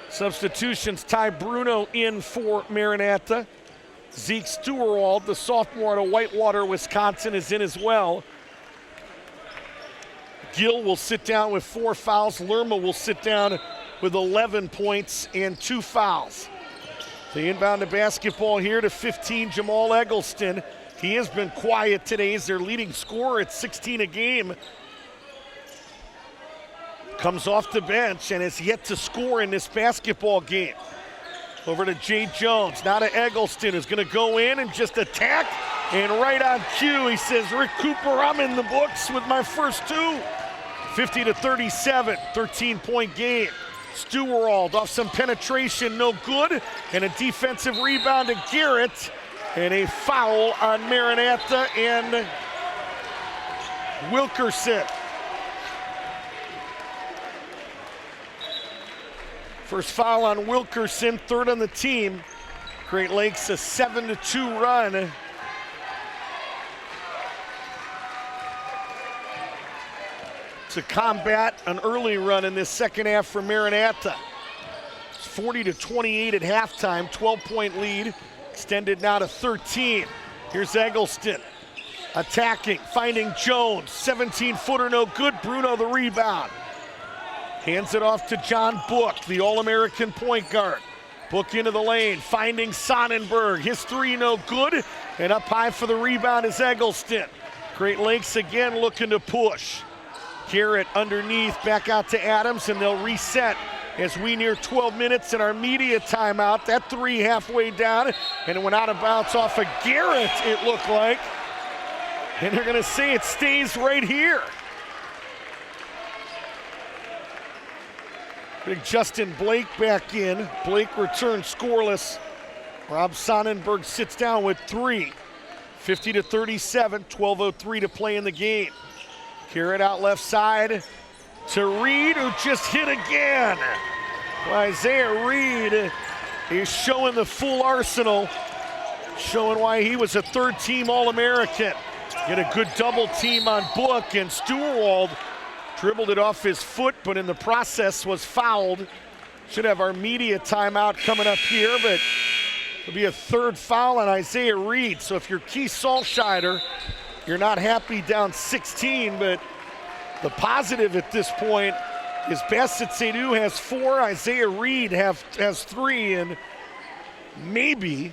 Substitutions, Ty Bruno in for Maranatha. Zeke Stewart, the sophomore out of Whitewater, Wisconsin, is in as well. Gill will sit down with 4 fouls. Lerma will sit down with 11 points and 2 fouls. The inbound to basketball here to 15, Jamal Eggleston. He has been quiet today. He's their leading scorer at 16 a game. Comes off the bench and has yet to score in this basketball game. Over to Jay Jones, now to Eggleston, who's going to go in and just attack. And right on cue, he says, Rick Cooper, I'm in the books with my first 2. 50-37, 13-point game. Stewart off some penetration, no good. And a defensive rebound to Garrett. And a foul on Maranatha and Wilkerson. First foul on Wilkerson, 3rd on the team. Great Lakes a 7-2 run. To combat an early run in this second half for Maranatha. It's 40-28 at halftime, 12-point lead, extended now to 13. Here's Eggleston attacking, finding Jones, 17-footer, no good. Bruno the rebound. Hands it off to John Book, the All-American point guard. Book into the lane, finding Sonnenberg. His 3 no good, and up high for the rebound is Eggleston. Great Lakes again looking to push. Garrett underneath, back out to Adams, and they'll reset as we near 12 minutes in our media timeout. That 3 halfway down, and it went out of bounds off of Garrett, it looked like. And they're gonna say it stays right here. Big Justin Blake back in. Blake returns scoreless. Rob Sonnenberg sits down with 3. 50-37, 12:03 to play in the game. Garrett out left side to Reed, who just hit again. Well, Isaiah Reed is showing the full arsenal, showing why he was a 3rd-team All-American. Get a good double team on Book, and Stewart dribbled it off his foot, but in the process was fouled. Should have our media timeout coming up here, but it'll be a 3rd foul on Isaiah Reed. So if you're Keith Saltscheider, you're not happy down 16, but the positive at this point is Bassett Seydoux has 4, Isaiah Reed has 3, and maybe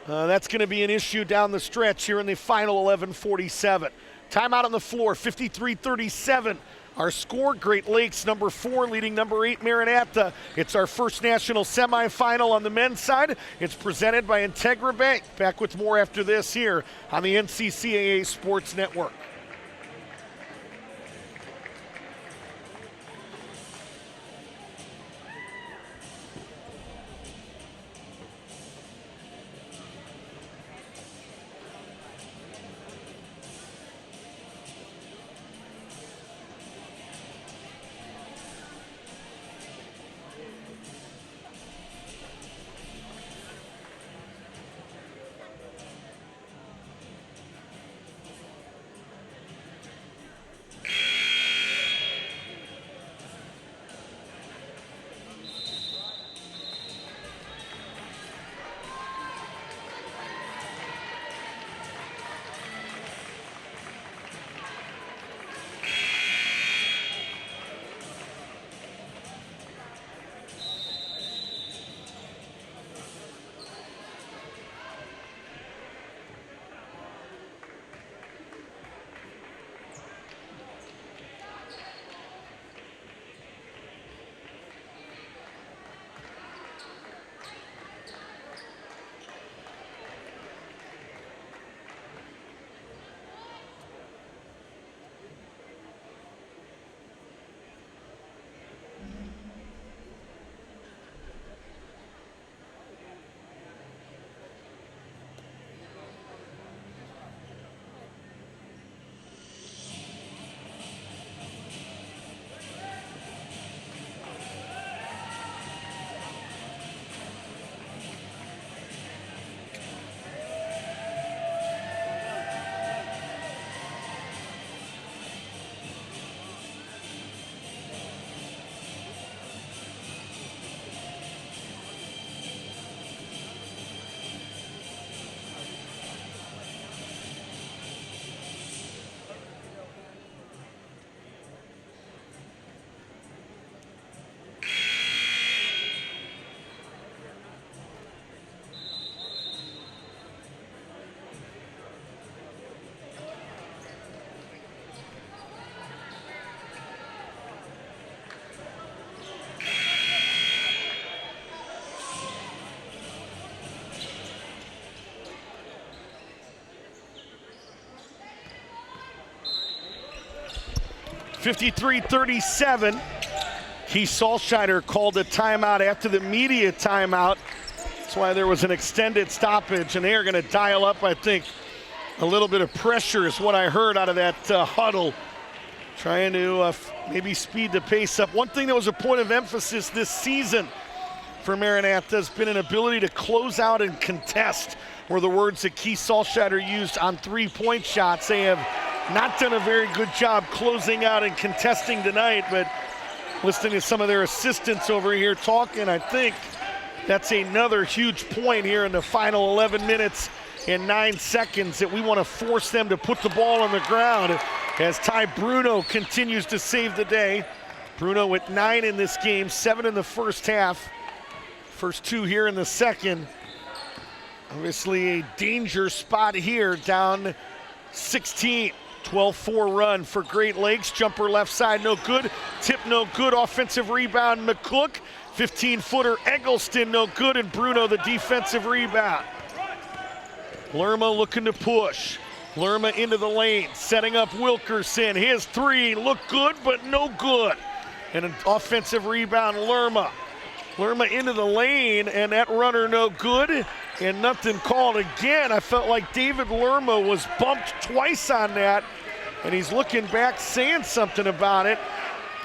that's going to be an issue down the stretch here in the final 11:47. Timeout on the floor, 53-37. Our score, Great Lakes, number 4, leading number 8, Maranatha. It's our first national semifinal on the men's side. It's presented by Integra Bank. Back with more after this here on the NCCAA Sports Network. (53-37). Keith Saltscheider called a timeout after the media timeout. That's why there was an extended stoppage, and they are going to dial up, I think, a little bit of pressure is what I heard out of that huddle, trying to maybe speed the pace up. One thing that was a point of emphasis this season for Maranatha has been an ability to close out and contest, were the words that Keith Saltscheider used on three-point shots. They have not done a very good job closing out and contesting tonight, but listening to some of their assistants over here talking, I think that's another huge point here in the final 11 minutes and 9 seconds that we want to force them to put the ball on the ground as Ty Bruno continues to save the day. Bruno with 9 in this game, 7 in the first half. First 2 here in the second. Obviously a danger spot here, down 16. 12-4 run for Great Lakes. Jumper left side, no good. Tip, no good. Offensive rebound, McCook. 15-footer, Eggleston, no good. And Bruno, the defensive rebound. Lerma looking to push. Lerma into the lane, setting up Wilkerson. His 3 looked good, but no good. And an offensive rebound, Lerma. Lerma into the lane, and that runner no good. And nothing called again. I felt like David Lerma was bumped twice on that, and he's looking back saying something about it.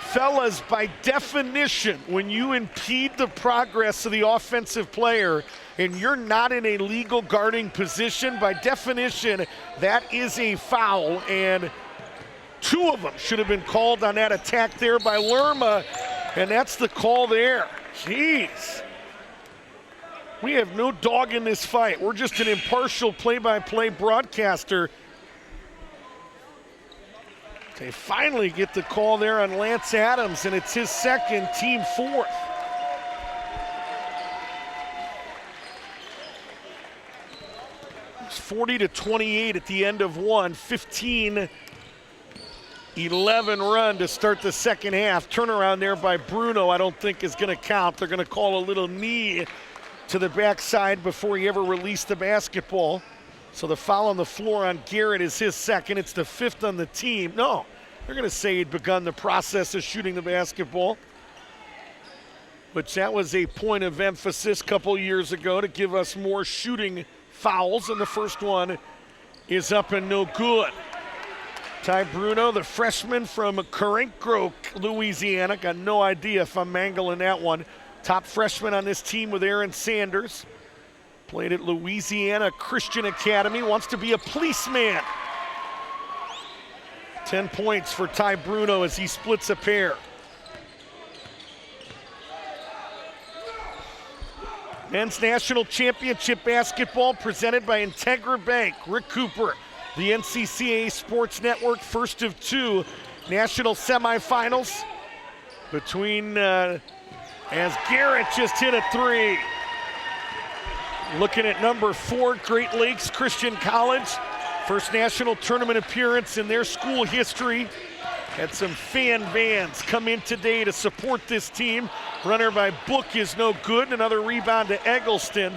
Fellas, by definition, when you impede the progress of the offensive player and you're not in a legal guarding position, by definition, that is a foul, and 2 of them should have been called on that attack there by Lerma, and that's the call there. Jeez. We have no dog in this fight. We're just an impartial play-by-play broadcaster. They finally get the call there on Lance Adams, and it's his second, team 4th. It's 40-28 at the end of 1, 15 11 run to start the second half. Turnaround there by Bruno I don't think is going to count. They're going to call a little knee to the backside before he ever released the basketball. So the foul on the floor on Garrett is his second. It's the 5th on the team. No, they're going to say he'd begun the process of shooting the basketball. But that was a point of emphasis a couple years ago to give us more shooting fouls, and the first one is up and no good. Ty Bruno, the freshman from Corinco, Louisiana. Got no idea if I'm mangling that one. Top freshman on this team with Aaron Sanders. Played at Louisiana Christian Academy, wants to be a policeman. 10 points for Ty Bruno as he splits a pair. Men's National Championship basketball presented by Integra Bank. Rick Cooper, the NCCAA Sports Network, first of 2 national semifinals between, as Garrett just hit a 3. Looking at number 4, Great Lakes Christian College. First national tournament appearance in their school history. Had some fan vans come in today to support this team. Runner by Book is no good. Another rebound to Eggleston.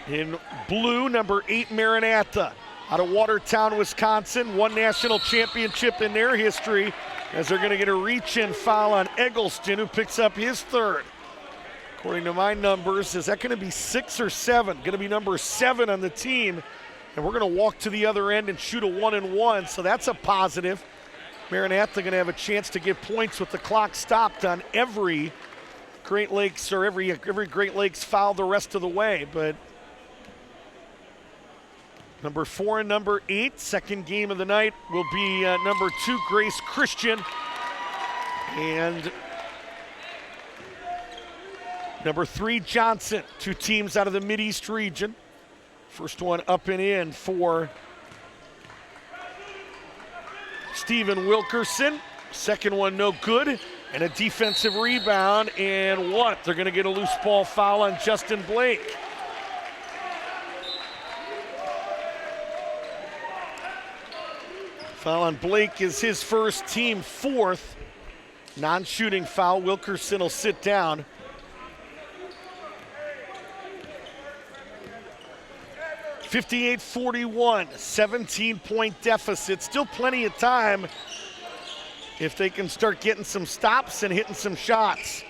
In blue, number 8, Maranatha. Out of Watertown, Wisconsin. 1 national championship in their history, as they're going to get a reach-in foul on Eggleston, who picks up his 3rd. According to my numbers, is that going to be 6 or 7? Going to be number 7 on the team. And we're going to walk to the other end and shoot a 1-and-1, so that's a positive. Maranatha going to have a chance to get points with the clock stopped on every Great Lakes, or every Great Lakes foul the rest of the way. But number 4 and number 8, second game of the night, will be number 2, Grace Christian. And number 3, Johnson. 2 teams out of the Mideast region. First one up and in for Stephen Wilkerson. Second one no good. And a defensive rebound. And what? They're going to get a loose ball foul on Justin Blake. Foul on Blake is his first, team 4th. Non-shooting foul. Wilkerson will sit down. (58-41), 17-point deficit. Still plenty of time if they can start getting some stops and hitting some shots.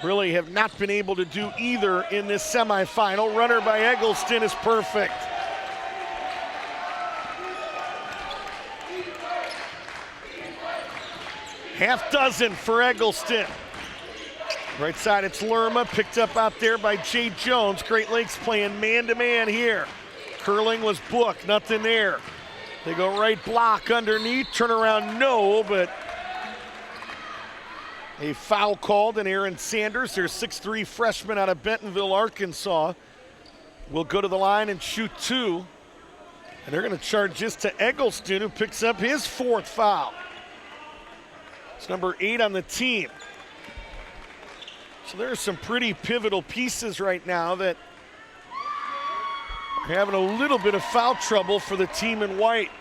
Really have not been able to do either in this semifinal. Runner by Eggleston is perfect. Half dozen for Eggleston. Right side, it's Lerma, picked up out there by Jay Jones. Great Lakes playing man-to-man here. Curling was Book, nothing there. They go right block underneath, turn around, no, but a foul called, and Aaron Sanders, their 6'3" freshman out of Bentonville, Arkansas, will go to the line and shoot 2. And they're going to charge this to Eggleston, who picks up his 4th foul. It's number 8 on the team. So there are some pretty pivotal pieces right now that are having a little bit of foul trouble for the team in white.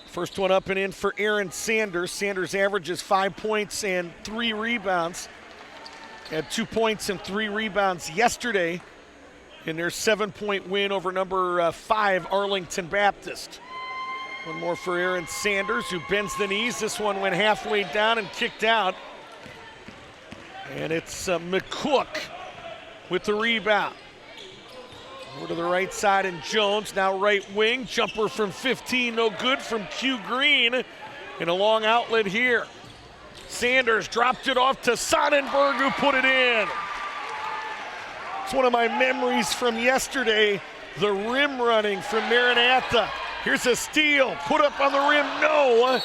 First one up and in for Aaron Sanders. Sanders averages 5 points and 3 rebounds. Had 2 points and 3 rebounds yesterday in their 7-point win over number 5 Arlington Baptist. One more for Aaron Sanders, who bends the knees. This one went halfway down and kicked out. And it's McCook with the rebound. Over to the right side, and Jones now right wing. Jumper from 15, no good from Q Green. And a long outlet here. Sanders dropped it off to Sonnenberg, who put it in. It's one of my memories from yesterday, the rim running from Maranatha. Here's a steal, put up on the rim, no.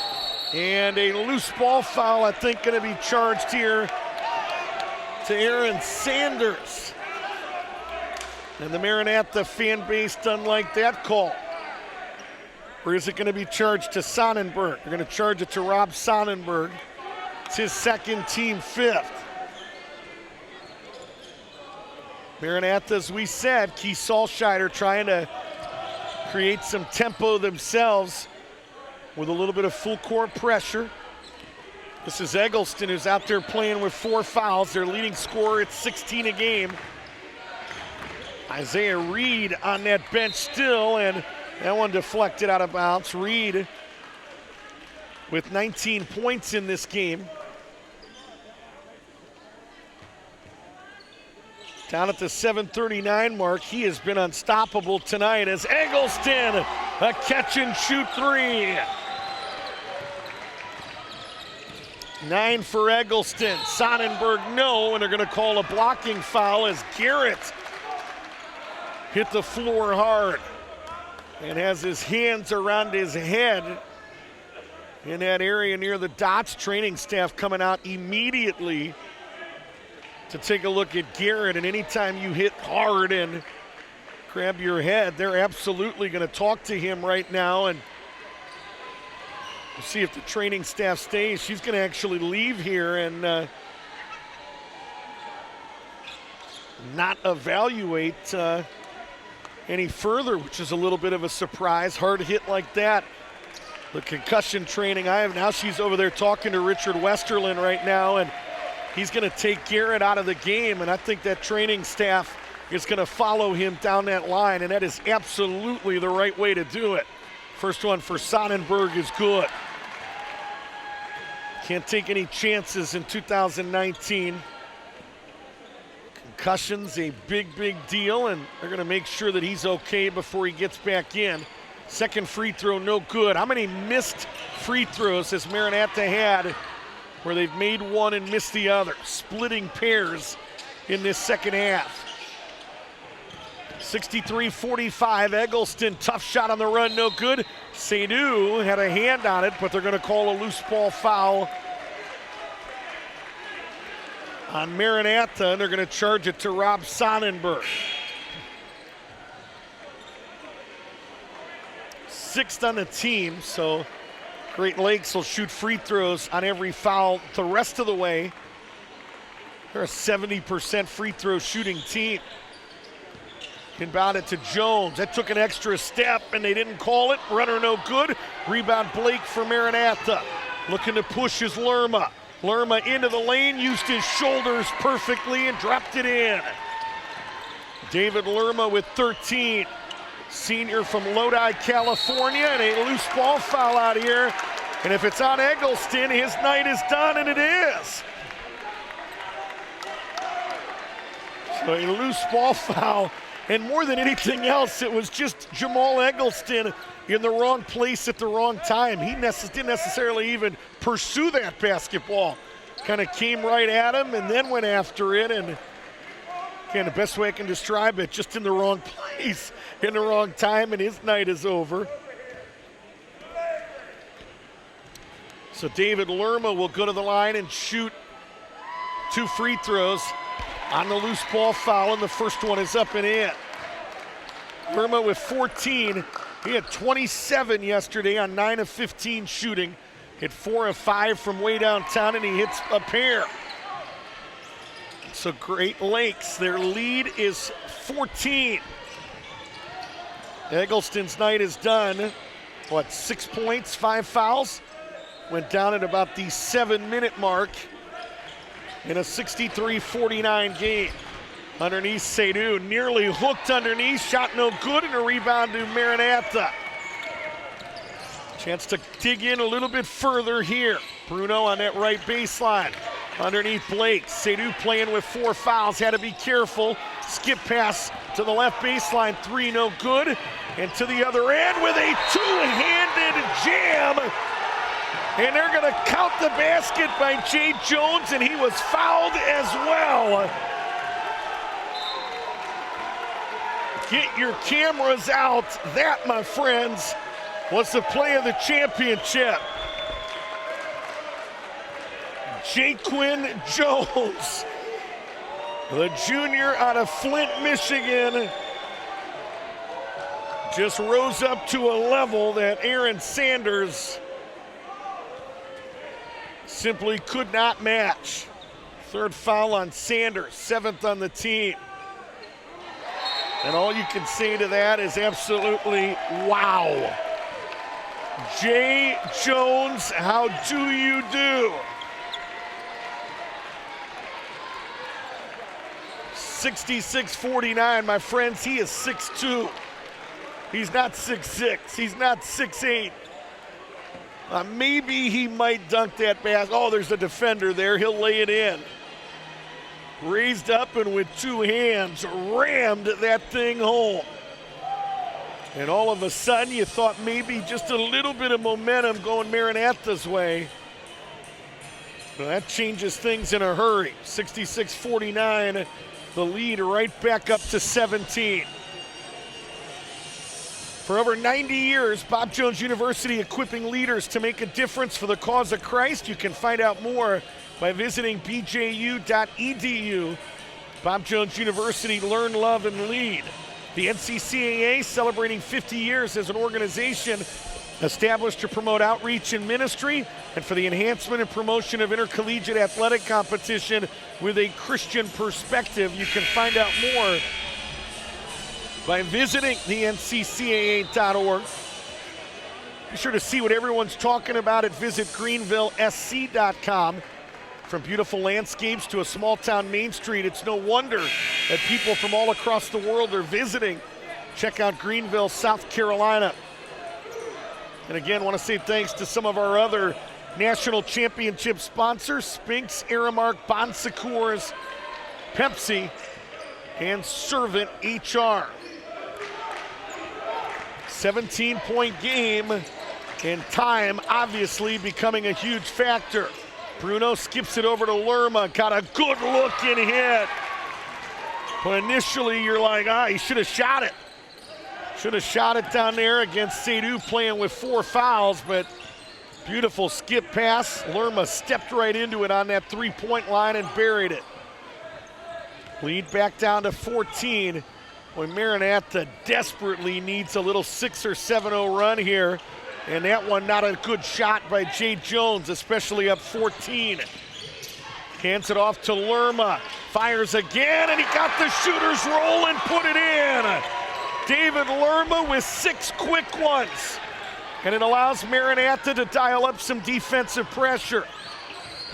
And a loose ball foul, I think, going to be charged here to Aaron Sanders. And the Maranatha fan base doesn't like that call. Or is it going to be charged to Sonnenberg? They're going to charge it to Rob Sonnenberg. It's his second, team 5th. Maranatha, as we said, Keith Salscheider trying to create some tempo themselves with a little bit of full court pressure. This is Eggleston, who's out there playing with 4 fouls. Their leading scorer at 16 a game. Isaiah Reed on that bench still, and that one deflected out of bounds. Reed with 19 points in this game. Down at the 7:39 mark, he has been unstoppable tonight as Eggleston, a catch and shoot 3. 9 for Eggleston. Sonnenberg no, and they're gonna call a blocking foul as Garrett hit the floor hard and has his hands around his head in that area near the dots. Training staff coming out immediately to take a look at Garrett, and anytime you hit hard and grab your head, they're absolutely gonna talk to him right now, and we'll see if the training staff stays. She's gonna actually leave here and not evaluate any further, which is a little bit of a surprise. Hard hit like that. The concussion training I have now, she's over there talking to Richard Westerlin right now, and he's gonna take Garrett out of the game, and I think that training staff is gonna follow him down that line, and that is absolutely the right way to do it. First one for Sonnenberg is good. Can't take any chances in 2019. Concussion's a big, big deal, and they're gonna make sure that he's okay before he gets back in. Second free throw, no good. How many missed free throws has Maranatha had where they've made one and missed the other? Splitting pairs in this second half. 63-45, Eggleston, tough shot on the run, no good. Seydoux had a hand on it, but they're gonna call a loose ball foul on Maranatha, and they're gonna charge it to Rob Sonnenberg. 6th on the team, so Great Lakes will shoot free throws on every foul the rest of the way. They're a 70% free throw shooting team. Inbound it to Jones. That took an extra step and they didn't call it. Runner no good. Rebound Blake for Maranatha. Looking to push is Lerma. Lerma into the lane, used his shoulders perfectly and dropped it in. David Lerma with 13. Senior from Lodi, California, and a loose ball foul out here. And if it's on Eggleston, his night is done, and it is. So a loose ball foul, and more than anything else, it was just Jamal Eggleston in the wrong place at the wrong time. He didn't necessarily even pursue that basketball. Kind of came right at him and then went after it, and again, the best way I can describe it, just in the wrong place, in the wrong time, and his night is over. So David Lerma will go to the line and shoot 2 free throws on the loose ball foul, and the first one is up and in. Lerma with 14. He had 27 yesterday on 9 of 15 shooting. Hit 4 of 5 from way downtown, and he hits a pair. So Great Lakes, their lead is 14. Eggleston's night is done. 6 points, 5 fouls? Went down at about the 7-minute mark in a 63-49 game. Underneath Seydoux, nearly hooked underneath, shot no good, and a rebound to Maranatha. Chance to dig in a little bit further here. Bruno on that right baseline. Underneath Blake, Seydoux playing with 4 fouls, had to be careful. Skip pass to the left baseline, 3 no good. And to the other end with a 2-handed jam. And they're gonna count the basket by Jay Jones, and he was fouled as well. Get your cameras out. That, my friends, was the play of the championship. Jaquin Jones, the junior out of Flint, Michigan, just rose up to a level that Aaron Sanders simply could not match. 3rd foul on Sanders, 7th on the team. And all you can say to that is absolutely wow. Jay Jones, how do you do? 66-49, my friends, he is 6'2". He's not 6'6", he's not 6'8". Maybe he might dunk that pass. Oh, there's a defender there, he'll lay it in. Raised up and with two hands, rammed that thing home. And all of a sudden, you thought maybe just a little bit of momentum going Maranatha's way. Well, that changes things in a hurry. 66-49, the lead right back up to 17. For over 90 years, Bob Jones University equipping leaders to make a difference for the cause of Christ. You can find out more by visiting bju.edu. Bob Jones University, learn, love, and lead. The NCCAA celebrating 50 years as an organization established to promote outreach and ministry and for the enhancement and promotion of intercollegiate athletic competition with a Christian perspective. You can find out more by visiting the NCCAA.org. Be sure to see what everyone's talking about at visitgreenvillesc.com. From beautiful landscapes to a small town Main Street, it's no wonder that people from all across the world are visiting. Check out Greenville, South Carolina. And again, want to say thanks to some of our other national championship sponsors, Spinks, Aramark, Bon Secours, Pepsi, and Servant HR. 17-point game, and time obviously becoming a huge factor. Bruno skips it over to Lerma, got a good looking hit. But initially you're like, he should have shot it. Should have shot it down there against Seydoux playing with 4 fouls, but beautiful skip pass. Lerma stepped right into it on that three-point line and buried it. Lead back down to 14 when Maranatha desperately needs a little 6 or 7-0 run here. And that one not a good shot by Jay Jones, especially up 14. Hands it off to Lerma, fires again, and he got the shooter's roll and put it in. David Lerma with 6 quick ones. And it allows Maranatha to dial up some defensive pressure.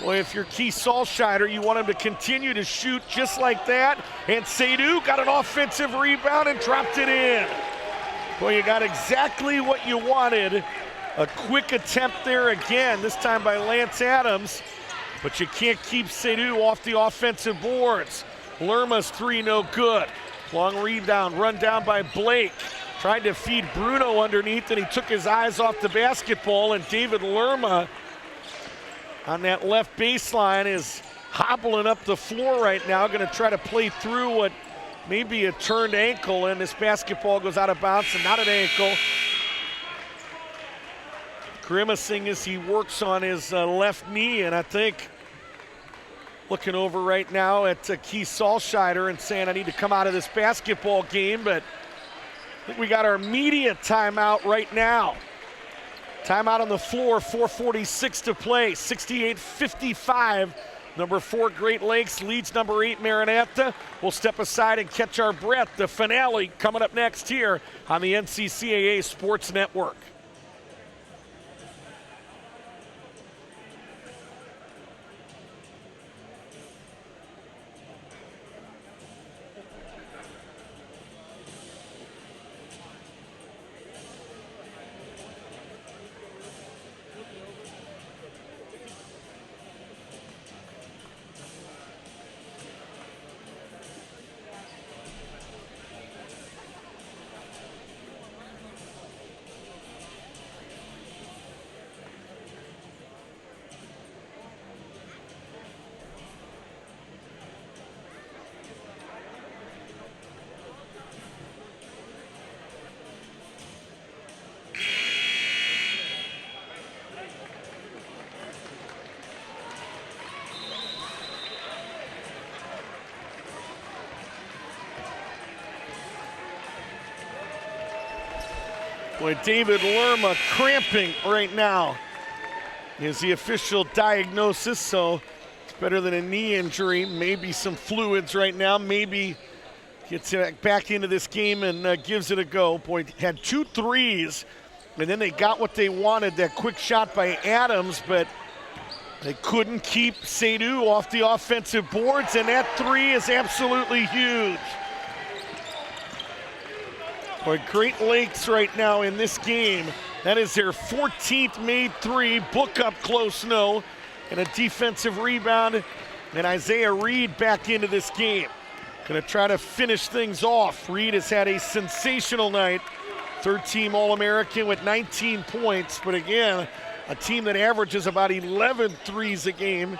Boy, if you're Keith Salscheider, you want him to continue to shoot just like that. And Seydoux got an offensive rebound and dropped it in. Well, you got exactly what you wanted. A quick attempt there again, this time by Lance Adams. But you can't keep Seydoux off the offensive boards. Lerma's 3 no good. Long rebound, run down by Blake. Tried to feed Bruno underneath, and he took his eyes off the basketball. And David Lerma on that left baseline is hobbling up the floor right now, going to try to play through what maybe a turned ankle, and this basketball goes out of bounds and not an ankle. Grimacing as he works on his left knee, and I think looking over right now at Keith Salscheider and saying, I need to come out of this basketball game, but I think we got our media timeout right now. Timeout on the floor, 4:46 to play, 68-55. Number 4, Great Lakes leads number 8, Maranatha. We'll step aside and catch our breath. The finale coming up next here on the NCCAA Sports Network. Boy, David Lerma cramping right now is the official diagnosis, so it's better than a knee injury. Maybe some fluids right now. Maybe gets back into this game and gives it a go. Boy, had 2 threes, and then they got what they wanted, that quick shot by Adams, but they couldn't keep Seydoux off the offensive boards, and that 3 is absolutely huge. Boy, Great Lakes right now in this game, that is their 14th made 3, book up close no, and a defensive rebound, and Isaiah Reed back into this game. Gonna try to finish things off. Reed has had a sensational night. 3rd-team All-American with 19 points, but again, a team that averages about 11 threes a game,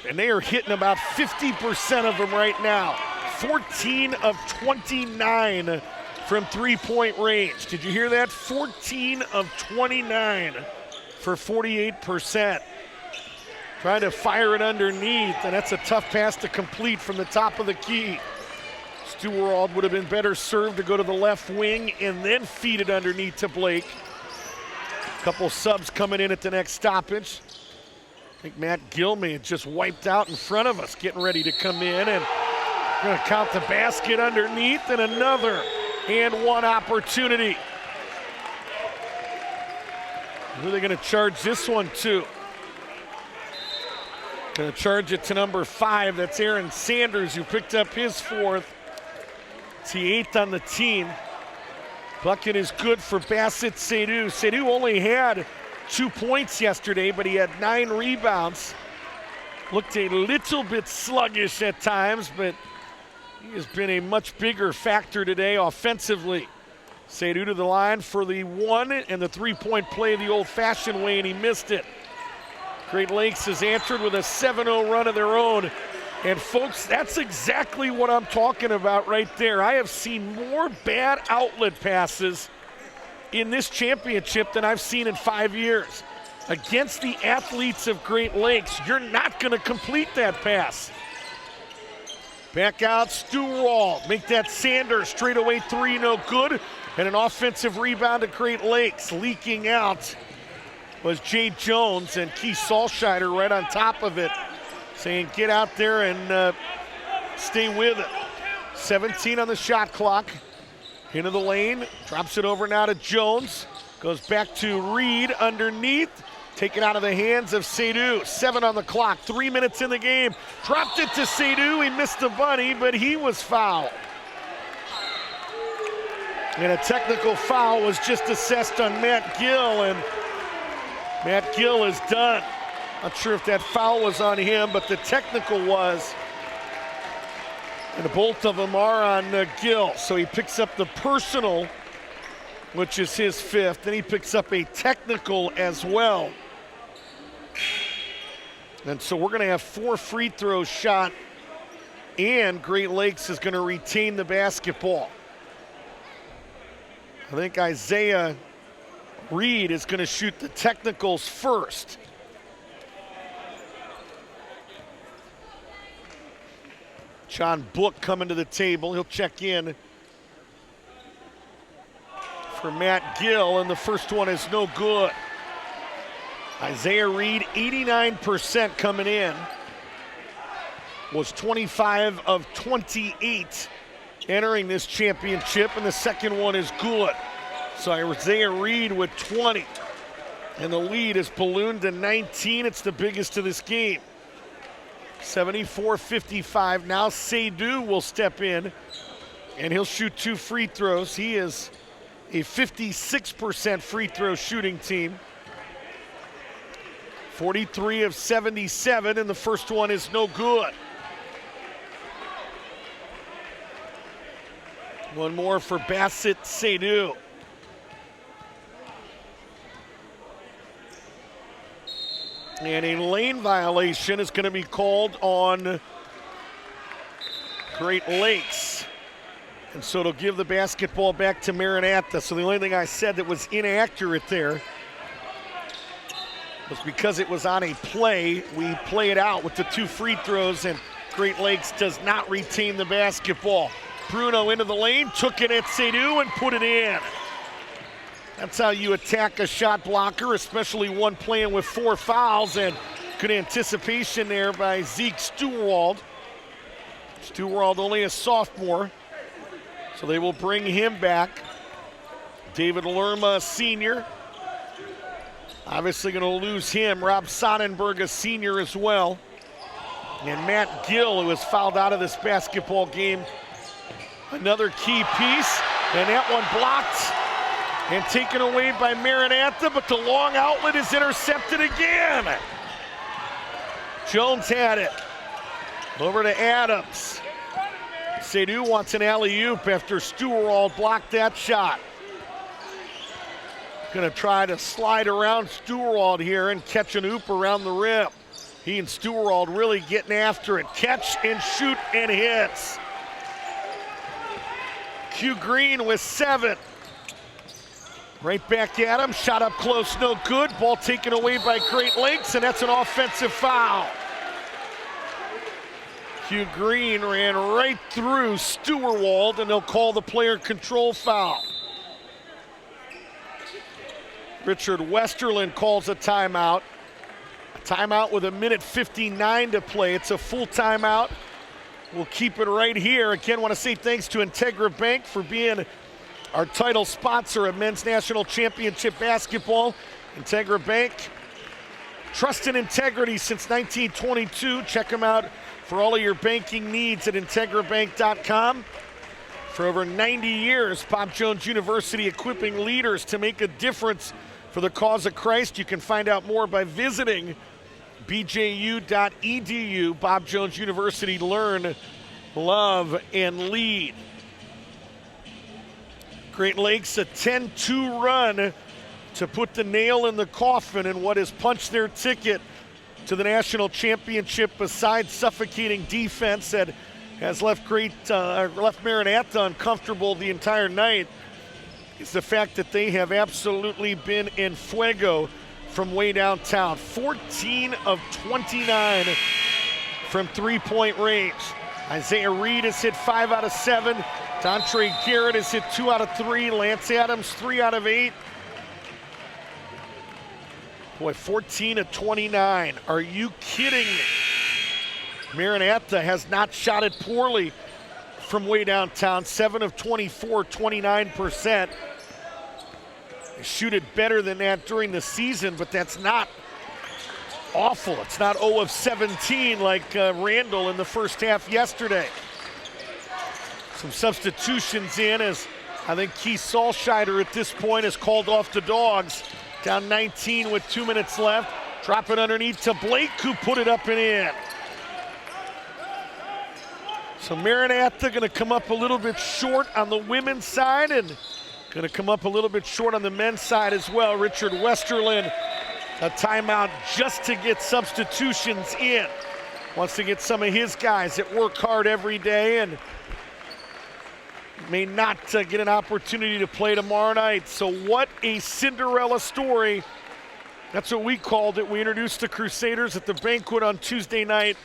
and they are hitting about 50% of them right now. 14 of 29 from three-point range. Did you hear that? 14 of 29 for 48%. Trying to fire it underneath, and that's a tough pass to complete from the top of the key. Stewart would have been better served to go to the left wing and then feed it underneath to Blake. Couple subs coming in at the next stoppage. I think Matt Gilman just wiped out in front of us, getting ready to come in, and going to count the basket underneath, and another and one opportunity. Who are they going to charge this one to? Going to charge it to number 5. That's Aaron Sanders, who picked up his 4th. It's the 8th on the team. Bucket is good for Bassett Seydoux. Seydoux only had 2 points yesterday, but he had 9 rebounds. Looked a little bit sluggish at times, but he has been a much bigger factor today offensively. Seydoux to the line for the 1 and the 3-point play the old-fashioned way, and he missed it. Great Lakes has answered with a 7-0 run of their own. And folks, that's exactly what I'm talking about right there. I have seen more bad outlet passes in this championship than I've seen in 5 years. Against the athletes of Great Lakes, you're not going to complete that pass. Back out, Stewart. Make that Sanders straightaway 3, no good. And an offensive rebound to Great Lakes. Leaking out was Jay Jones, and Keith Salscheider right on top of it, saying get out there and stay with it. 17 on the shot clock. Into the lane, drops it over now to Jones. Goes back to Reed underneath. Taken out of the hands of Seydoux. 7 on the clock, 3 minutes in the game. Dropped it to Seydoux. He missed the bunny, but he was fouled. And a technical foul was just assessed on Matt Gill, and Matt Gill is done. Not sure if that foul was on him, but the technical was. And both of them are on Gill. So he picks up the personal, which is his 5th. Then he picks up a technical as well. And so we're going to have 4 free throws shot, and Great Lakes is going to retain the basketball. I think Isaiah Reed is going to shoot the technicals first. John Book coming to the table. He'll check in for Matt Gill, and the first one is no good. Isaiah Reed, 89% coming in. Was 25 of 28 entering this championship, and the second one is good. So Isaiah Reed with 20. And the lead is ballooned to 19. It's the biggest of this game. 74-55. Now Seydoux will step in, and he'll shoot 2 free throws. He is a 56% free throw shooting team. 43 of 77, and the first one is no good. One more for Bassett Seydoux. And a lane violation is going to be called on Great Lakes. And so it'll give the basketball back to Maranatha. So the only thing I said that was inaccurate there was because it was on a play. We play it out with the 2 free throws, and Great Lakes does not retain the basketball. Bruno into the lane, took it at Seydoux and put it in. That's how you attack a shot blocker, especially one playing with 4 fouls, and good anticipation there by Zeke Stewart. Stewart only a sophomore, so they will bring him back. David Lerma, senior. Obviously going to lose him. Rob Sonnenberg, a senior as well. And Matt Gill, who was fouled out of this basketball game. Another key piece, and that one blocked and taken away by Maranatha, but the long outlet is intercepted again. Jones had it. Over to Adams. Seydoux wants an alley-oop after Stewart blocked that shot. Gonna try to slide around Stewart here and catch an oop around the rim. He and Stewart really getting after it. Catch and shoot and hits. Q Green with 7. Right back at him, shot up close, no good. Ball taken away by Great Lakes, and that's an offensive foul. Q Green ran right through Stewart, and they'll call the player control foul. Richard Westerland calls a timeout. A timeout with 1:59 to play. It's a full timeout. We'll keep it right here. Again, want to say thanks to Integra Bank for being our title sponsor of Men's National Championship Basketball. Integra Bank, trust and integrity since 1922. Check them out for all of your banking needs at integrabank.com. For over 90 years, Bob Jones University equipping leaders to make a difference for the cause of Christ. You can find out more by visiting bju.edu. Bob Jones University, learn, love, and lead. Great Lakes, a 10-2 run to put the nail in the coffin in what has punched their ticket to the national championship, besides suffocating defense that has left Maranatha uncomfortable the entire night. It's the fact that they have absolutely been in fuego from way downtown. 14 of 29 from three-point range. Isaiah Reed has hit 5 out of 7. Dontre Garrett has hit 2 out of 3. Lance Adams, 3 out of 8. Boy, 14 of 29. Are you kidding me? Maranatha has not shot it poorly from way downtown. 7 of 24, 29%. They shoot it better than that during the season, but that's not awful. It's not 0 of 17 like Randall in the first half yesterday. Some substitutions in, as I think Keith Solscheider at this point has called off the Dogs. Down 19 with 2 minutes left. Drop it underneath to Blake, who put it up and in. So Maranatha going to come up a little bit short on the women's side, and going to come up a little bit short on the men's side as well. Richard Westerland, a timeout just to get substitutions in. Wants to get some of his guys that work hard every day and may not get an opportunity to play tomorrow night. So what a Cinderella story. That's what we called it. We introduced the Crusaders at the banquet on Tuesday night.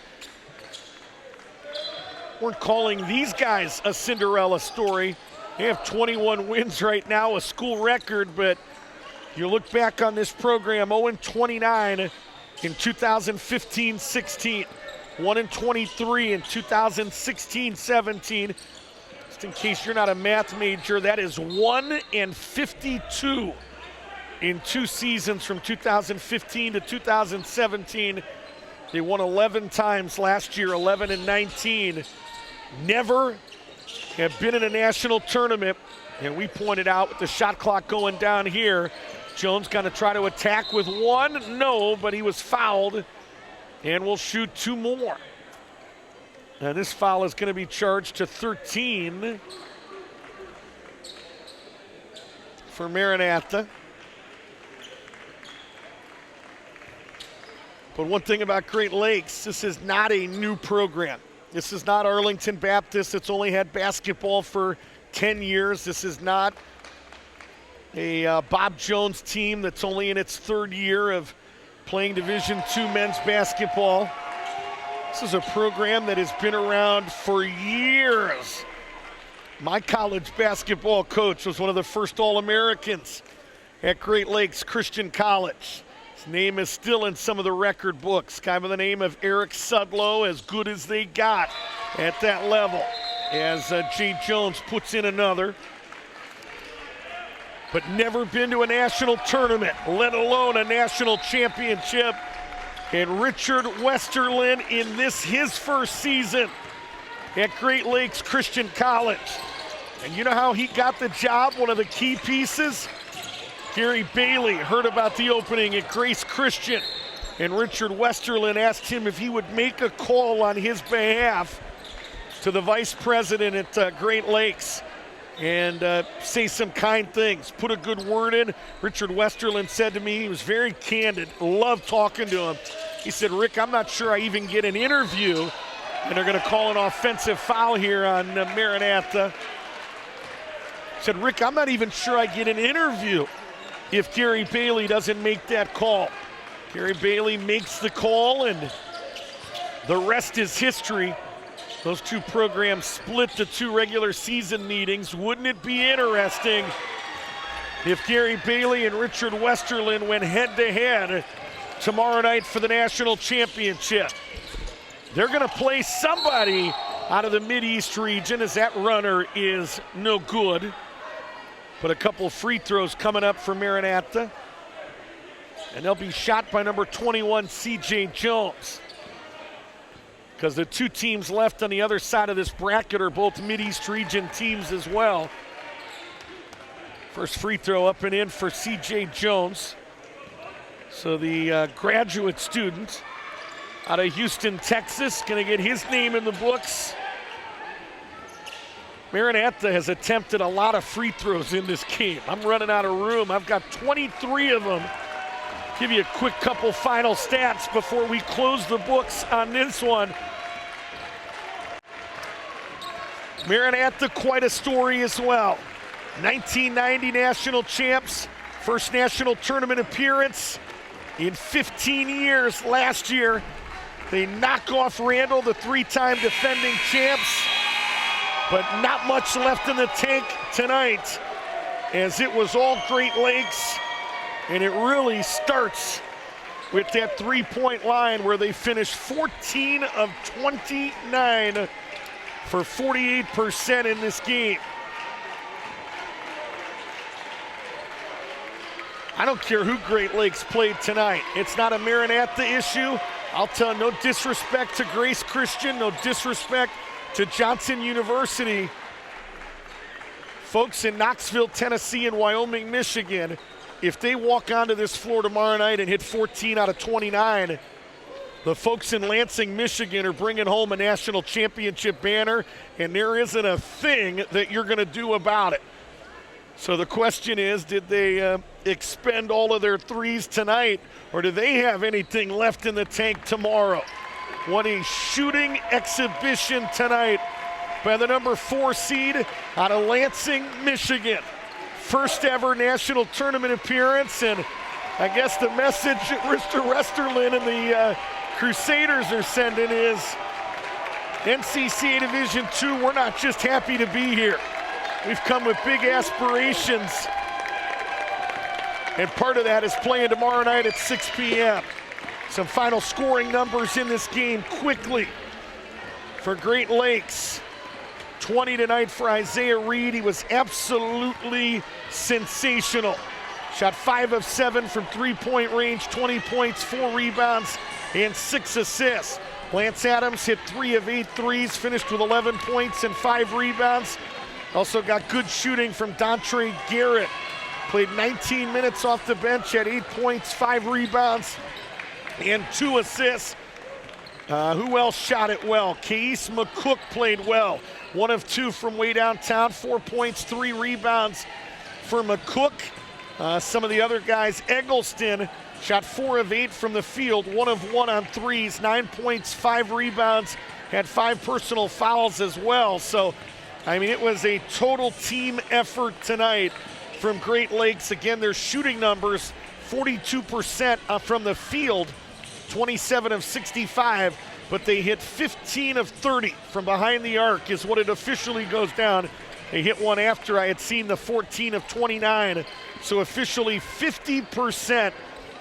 We're calling these guys a Cinderella story. They have 21 wins right now, a school record, but you look back on this program, 0-29 in 2015-16, 1-23 in 2016-17. Just in case you're not a math major, that is 1-52 in 2 seasons from 2015 to 2017. They won 11 times last year, 11-19. Never have been in a national tournament, and we pointed out with the shot clock going down here, Jones going to try to attack with 1. No, but he was fouled, and will shoot 2 more. Now this foul is going to be charged to 13 for Maranatha. But one thing about Great Lakes, this is not a new program. This is not Arlington Baptist that's only had basketball for 10 years. This is not a Bob Jones team that's only in its 3rd year of playing Division II men's basketball. This is a program that has been around for years. My college basketball coach was one of the first All-Americans at Great Lakes Christian College. His name is still in some of the record books. Guy by the name of Eric Sudlow, as good as they got at that level as Jay Jones puts in another. But never been to a national tournament, let alone a national championship. And Richard Westerlin in his first season at Great Lakes Christian College. And you know how he got the job? One of the key pieces? Gary Bailey heard about the opening at Grace Christian, and Richard Westerlin asked him if he would make a call on his behalf to the vice president at Great Lakes and say some kind things, put a good word in. Richard Westerlin said to me, he was very candid, loved talking to him. He said, Rick, I'm not sure I even get an interview, and they're going to call an offensive foul here on Maranatha. He said, Rick, I'm not even sure I get an interview if Gary Bailey doesn't make that call. Gary Bailey makes the call, and the rest is history. Those two programs split the two regular season meetings. Wouldn't it be interesting if Gary Bailey and Richard Westerlin went head-to-head tomorrow night for the national championship? They're going to play somebody out of the Mid-East region, as that runner is no good. But a couple of free throws coming up for Maranatha. And they'll be shot by number 21, C.J. Jones. Because the two teams left on the other side of this bracket are both Mid-East region teams as well. First free throw up and in for C.J. Jones. So the graduate student out of Houston, Texas, going to get his name in the books. Maranatha has attempted a lot of free throws in this game. I'm running out of room. I've got 23 of them. Give you a quick couple final stats before we close the books on this one. Maranatha, quite a story as well. 1990 national champs, first national tournament appearance in 15 years last year. They knock off Randall, the three-time defending champs. But not much left in the tank tonight, as it was all Great Lakes, and it really starts with that three-point line where they finished 14 of 29 for 48% in this game. I don't care who Great Lakes played tonight. It's not a Maranatha issue. I'll tell no disrespect to Grace Christian, no disrespect to Johnson University. Folks in Knoxville, Tennessee, and Wyoming, Michigan, if they walk onto this floor tomorrow night and hit 14 out of 29, the folks in Lansing, Michigan are bringing home a national championship banner, and there isn't a thing that you're going to do about it. So the question is, did they expend all of their threes tonight, or do they have anything left in the tank tomorrow? What a shooting exhibition tonight by the number 4 seed out of Lansing, Michigan. First ever national tournament appearance, and I guess the message Mr. Westerlin and the Crusaders are sending is, NCCA Division II, we're not just happy to be here. We've come with big aspirations, and part of that is playing tomorrow night at 6 p.m. Some final scoring numbers in this game quickly for Great Lakes. 20 tonight for Isaiah Reed. He was absolutely sensational. Shot 5 of 7 from three-point range, 20 points, 4 rebounds, and 6 assists. Lance Adams hit 3 of 8 threes, finished with 11 points and 5 rebounds. Also got good shooting from Dontre Garrett. Played 19 minutes off the bench, had 8 points, 5 rebounds, and 2 assists. Who else shot it well? Case McCook played well. 1 of 2 from way downtown, 4 points, 3 rebounds for McCook. Some of the other guys, Eggleston shot 4 of 8 from the field, 1 of 1 on threes, 9 points, 5 rebounds, had 5 personal fouls as well. So, I mean, it was a total team effort tonight from Great Lakes. Again, their shooting numbers, 42% from the field, 27 of 65, but they hit 15 of 30 from behind the arc is what it officially goes down. They hit one after I had seen the 14 of 29, so officially 50%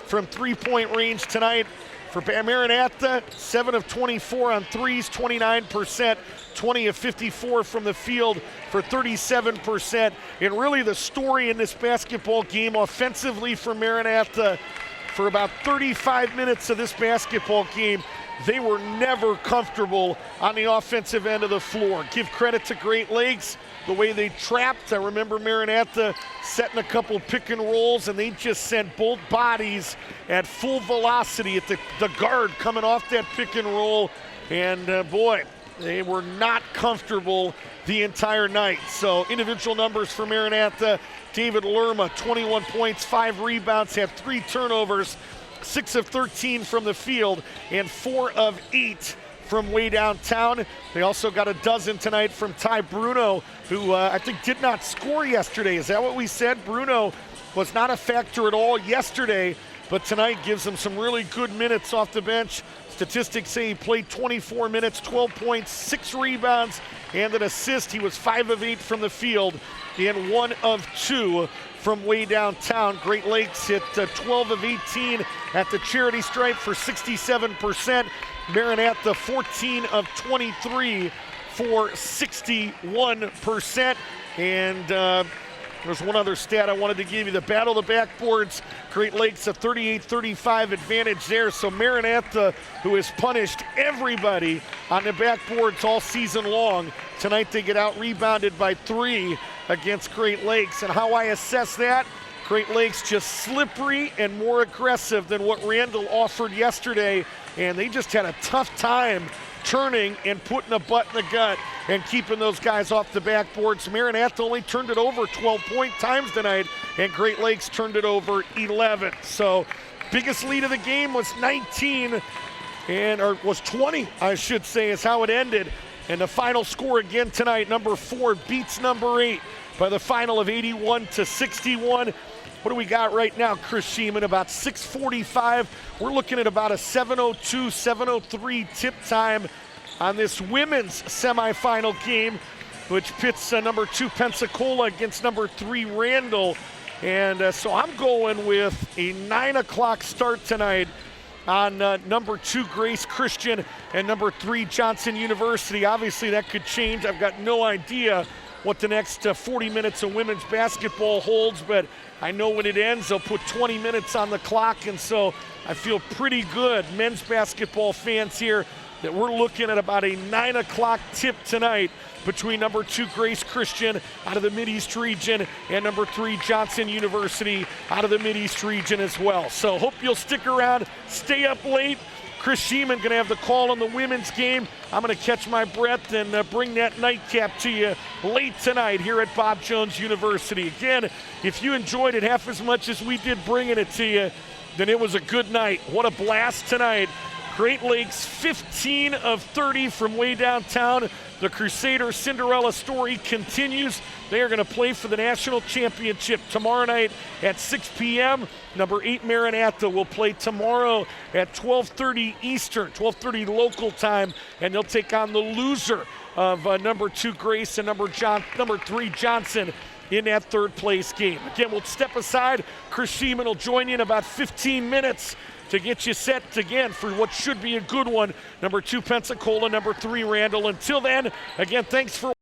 from three-point range tonight For Maranatha, 7 of 24 on threes, 29%, 20 of 54 from the field for 37%. And really the story in this basketball game offensively for Maranatha, for about 35 minutes of this basketball game, they were never comfortable on the offensive end of the floor. Give credit to Great Lakes, the way they trapped. I remember Maranatha setting a couple pick and rolls, and they just sent both bodies at full velocity at the guard coming off that pick and roll. And boy, they were not comfortable the entire night. So individual numbers for Maranatha: David Lerma, 21 points, 5 rebounds, had 3 turnovers, 6 of 13 from the field, and 4 of 8 from way downtown. They also got a dozen tonight from Ty Bruno, who I think did not score yesterday. Is that what we said? Bruno was not a factor at all yesterday, but tonight gives him some really good minutes off the bench. Statistics say he played 24 minutes, 12 points, 6 rebounds, and an assist. He was 5 of 8 from the field and 1 of 2 from way downtown. Great Lakes hit 12 of 18 at the charity stripe for 67%. Maranatha 14 of 23 for 61%. And there's one other stat I wanted to give you. The battle of the backboards, Great Lakes a 38-35 advantage there. So Maranatha, who has punished everybody on the backboards all season long, tonight they get out rebounded by 3 against Great Lakes. And how I assess that, Great Lakes just slippery and more aggressive than what Randall offered yesterday, and they just had a tough time turning and putting a butt in the gut and keeping those guys off the backboards. Maranatha only turned it over 12 times tonight, and Great Lakes turned it over 11. So biggest lead of the game was 19, or was 20, I should say, is how it ended. And the final score again tonight, number 4 beats number 8 by the final of 81-61. What do we got right now, Chris Sheeman? About 6:45. We're looking at about a 7:02, 7:03 tip time on this women's semifinal game, which pits number 2 Pensacola against number 3 Randall. And so I'm going with a 9 o'clock start tonight on number 2 Grace Christian and number 3 Johnson University. Obviously that could change. I've got no idea what the next 40 minutes of women's basketball holds, but I know when it ends, they'll put 20 minutes on the clock, and so I feel pretty good, men's basketball fans here, that we're looking at about a 9 o'clock tip tonight between number 2 Grace Christian out of the Mideast region and number 3 Johnson University out of the Mideast region as well. So hope you'll stick around, stay up late. Chris Sheeman going to have the call on the women's game. I'm going to catch my breath and bring that nightcap to you late tonight here at Bob Jones University. Again, if you enjoyed it half as much as we did bringing it to you, then it was a good night. What a blast tonight. Great Lakes 15 of 30 from way downtown. The Crusader Cinderella story continues. They are going to play for the national championship tomorrow night at 6 p.m. Number 8 Maranatha will play tomorrow at 12:30 Eastern, 12:30 local time, and they'll take on the loser of number 2 Grace and number 3 Johnson in that third place game. Again, we'll step aside. Chris Sheeman will join you in about 15 minutes to get you set again for what should be a good one. Number 2 Pensacola, number 3 Randall. Until then, again, thanks for